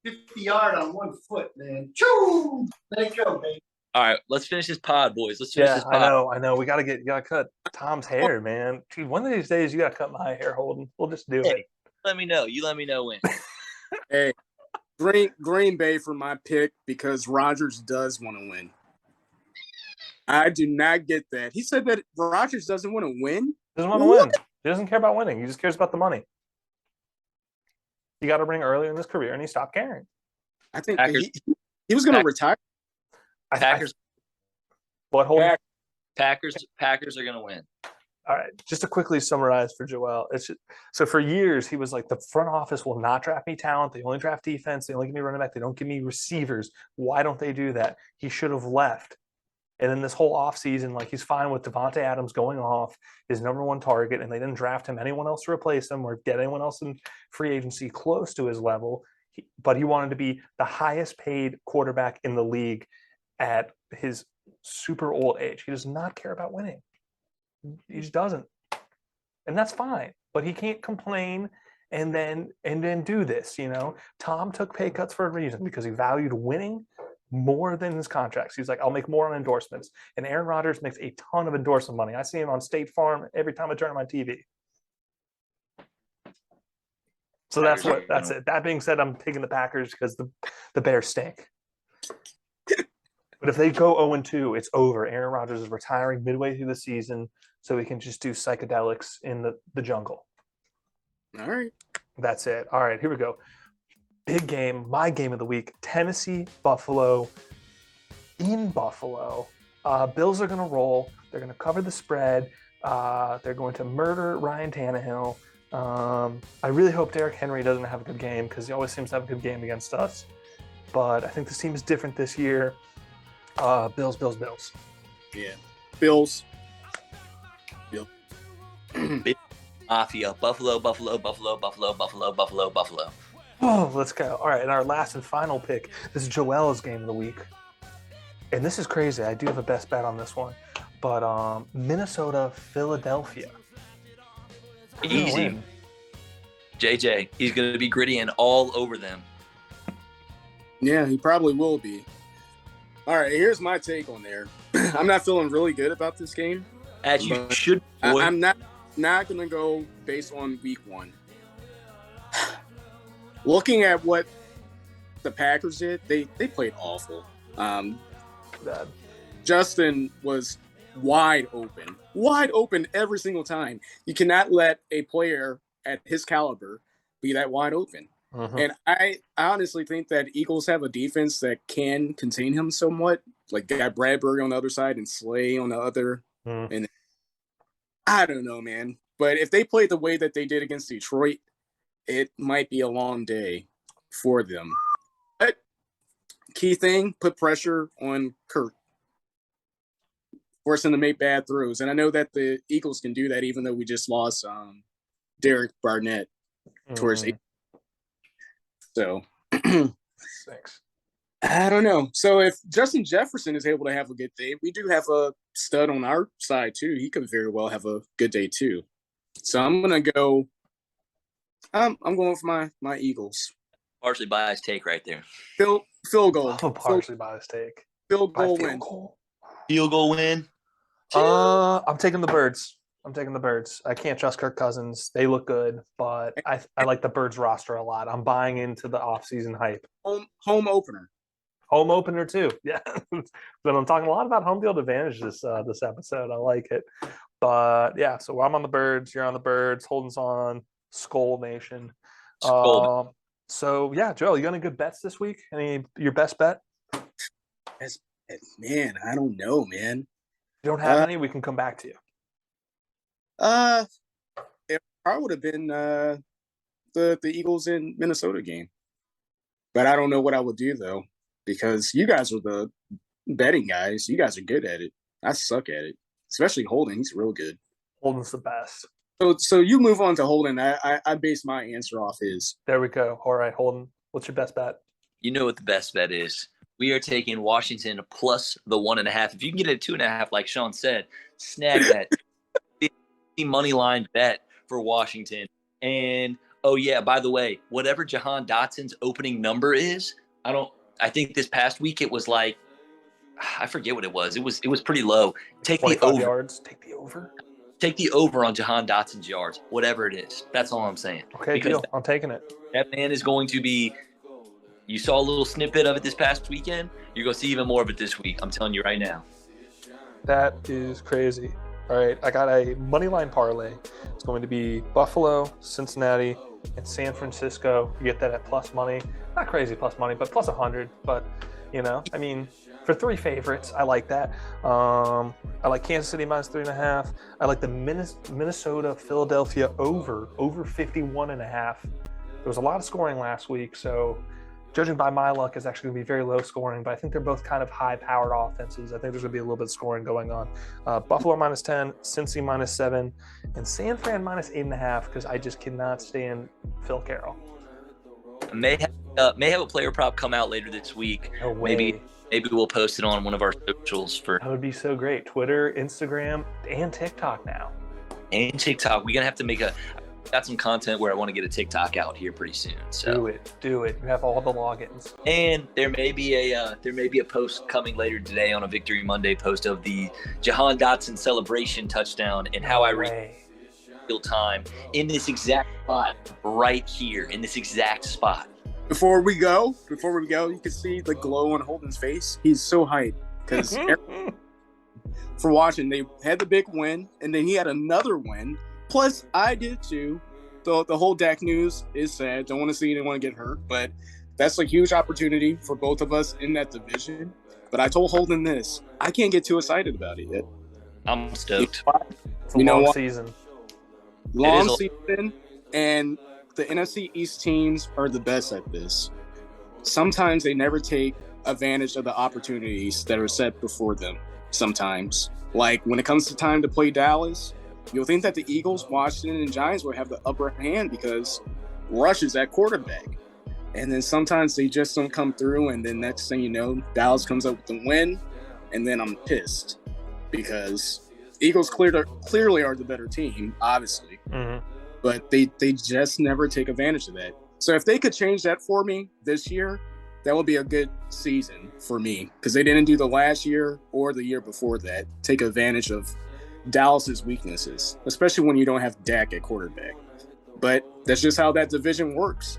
50-yard on one foot, man. Choo! Let it go, baby. All right, let's finish this pod, boys. Let's finish this pod. I know. You gotta cut Tom's hair, man. Dude, one of these days you gotta cut my hair, Holden. We'll just do it. Let me know. You let me know when. Hey, Green Bay for my pick because Rodgers does want to win. I do not get that. He said that Rodgers doesn't want to win. Doesn't want to win. He doesn't care about winning. He just cares about the money. He got a ring earlier in his career, and he stopped caring. I think he was going to retire. Packers. What, Holden? Packers are going to win. All right, just to quickly summarize for Joel, so for years he was like, the front office will not draft me talent. They only draft defense. They only give me running back. They don't give me receivers. Why don't they do that? He should have left. And then this whole offseason, like, he's fine with Devontae Adams going off, his number one target, and they didn't draft him anyone else to replace him or get anyone else in free agency close to his level. But he wanted to be the highest paid quarterback in the league at his super old age. He does not care about winning. He just doesn't. And that's fine. But he can't complain and then do this, you know. Tom took pay cuts for a reason, because he valued winning more than his contracts. He's like, I'll make more on endorsements. And Aaron Rodgers makes a ton of endorsement money. I see him on State Farm every time I turn on my TV. So that's it. That being said, I'm picking the Packers because the Bears stink. But if they go 0-2, it's over. Aaron Rodgers is retiring midway through the season, so he can just do psychedelics in the jungle. All right. That's it. All right, here we go. big game, my game of the week, Tennessee, Buffalo, in Buffalo. Bills are going to roll. They're going to cover the spread. They're going to murder Ryan Tannehill. I really hope Derrick Henry doesn't have a good game because he always seems to have a good game against us. But I think this team is different this year. Bills. Yeah. Bills. Mafia. Buffalo. Oh, let's go. All right, and our last and final pick. This is Joel's game of the week. And this is crazy. I do have a best bet on this one. But Minnesota, Philadelphia. Easy. JJ, he's going to be gritty and all over them. Yeah, he probably will be. All right, here's my take on there. I'm not feeling really good about this game. As you should. I'm not going to go based on week one. Looking at what the Packers did, they played awful. Bad. Justin was wide open every single time. You cannot let a player at his caliber be that wide open. Uh-huh. And I honestly think that Eagles have a defense that can contain him somewhat. Like they got Bradbury on the other side and Slay on the other. And I don't know, man. But if they play the way that they did against Detroit, it might be a long day for them. But key thing, put pressure on Kirk. Force him to make bad throws. And I know that the Eagles can do that even though we just lost Derek Barnett towards the So Thanks. I don't know. So if Justin Jefferson is able to have a good day, we do have a stud on our side too. He could very well have a good day too. So I'm gonna go. I'm going for my Eagles. Partially biased take right there. Field goal. I'm partially biased take. Field goal Field win. goal. Field goal win. I'm taking the Birds. I can't trust Kirk Cousins. They look good, but I like the Birds roster a lot. I'm buying into the offseason hype. Home opener. Home opener too. Yeah. But I'm talking a lot about home field advantage this episode. I like it. But yeah, so I'm on the Birds. You're on the Birds. Holden's on Skull Nation. So yeah, Joel, you got any good bets this week? Your best bet? Man, I don't know, man. If you don't have any, we can come back to you. It probably would have been the Eagles in Minnesota game, but I don't know what I would do though because you guys are the betting guys. You guys are good at it. I suck at it, especially Holden. He's real good. Holden's the best. So you move on to Holden. I base my answer off his. There we go. All right, Holden. What's your best bet? You know what the best bet is. We are taking Washington plus the 1.5. If you can get it at 2.5, like Sean said, snag that money line bet for Washington. And oh yeah, by the way, whatever Jahan Dotson's opening number is, I think this past week it was like I forget what it was. It was pretty low. Take the over. Yards. Take the over. Take the over on Jahan Dotson's yards, whatever it is. That's all I'm saying. Okay, because deal. I'm taking it. That man is going to be. You saw a little snippet of it this past weekend. You're going to see even more of it this week. I'm telling you right now. That is crazy. All right, I got a money line parlay. It's going to be Buffalo, Cincinnati, and San Francisco. You get that at plus money. Not crazy plus money, but plus 100. But, for three favorites, I like that. I like Kansas City minus 3.5. I like the Minnesota, Philadelphia over 51.5. There was a lot of scoring last week, so judging by my luck, it's actually going to be very low scoring, but I think they're both kind of high-powered offenses. I think there's going to be a little bit of scoring going on. Buffalo minus 10, Cincy minus 7, and San Fran minus 8.5 because I just cannot stand Phil Carroll. May have a player prop come out later this week. No way. Maybe we'll post it on one of our socials. That would be so great. Twitter, Instagram, and TikTok now. And TikTok. We're going to have to got some content where I want to get a TikTok out here pretty soon. So do it. You have all the logins. And there may be a post coming later today on a Victory Monday post of the Jahan Dotson celebration touchdown and how I real time in this exact spot right here in this exact spot. Before we go, you can see the glow on Holden's face. He's so hyped because for watching, they had the big win, and then he had another win. Plus, I did too. The whole Dak news is sad. Don't want to see anyone get hurt, but that's a huge opportunity for both of us in that division. But I told Holden this: I can't get too excited about it yet. I'm stoked. It's a long season. Long season, and the NFC East teams are the best at this. Sometimes they never take advantage of the opportunities that are set before them. Sometimes, like when it comes to time to play Dallas, you'll think that the Eagles, Washington, and Giants will have the upper hand because Rush is at quarterback. And then sometimes they just don't come through, and then next thing you know, Dallas comes up with the win, and then I'm pissed because Eagles clearly are the better team, obviously. Mm-hmm. But they just never take advantage of that. So if they could change that for me this year, that would be a good season for me because they didn't do the last year or the year before that. Take advantage of Dallas's weaknesses, especially when you don't have Dak at quarterback. But that's just how that division works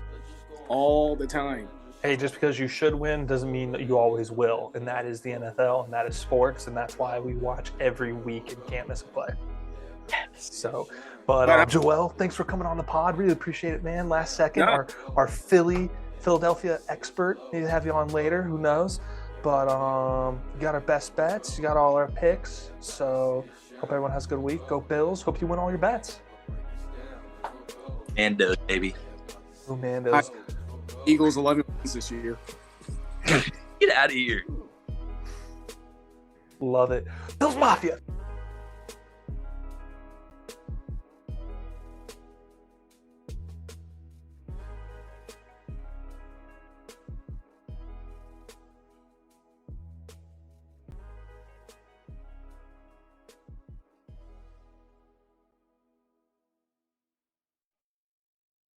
all the time. Hey, just because you should win doesn't mean that you always will. And that is the NFL, and that is sports, and that's why we watch every week and can't miss a play. So, but Joel, thanks for coming on the pod. Really appreciate it, man. Last second, our Philadelphia expert. Need to have you on later. Who knows? But you got our best bets. You got all our picks. So hope everyone has a good week. Go Bills. Hope you win all your bets. Mandos, baby. Oh, Mandos. Eagles 11 wins this year. Get out of here. Love it. Bills Mafia.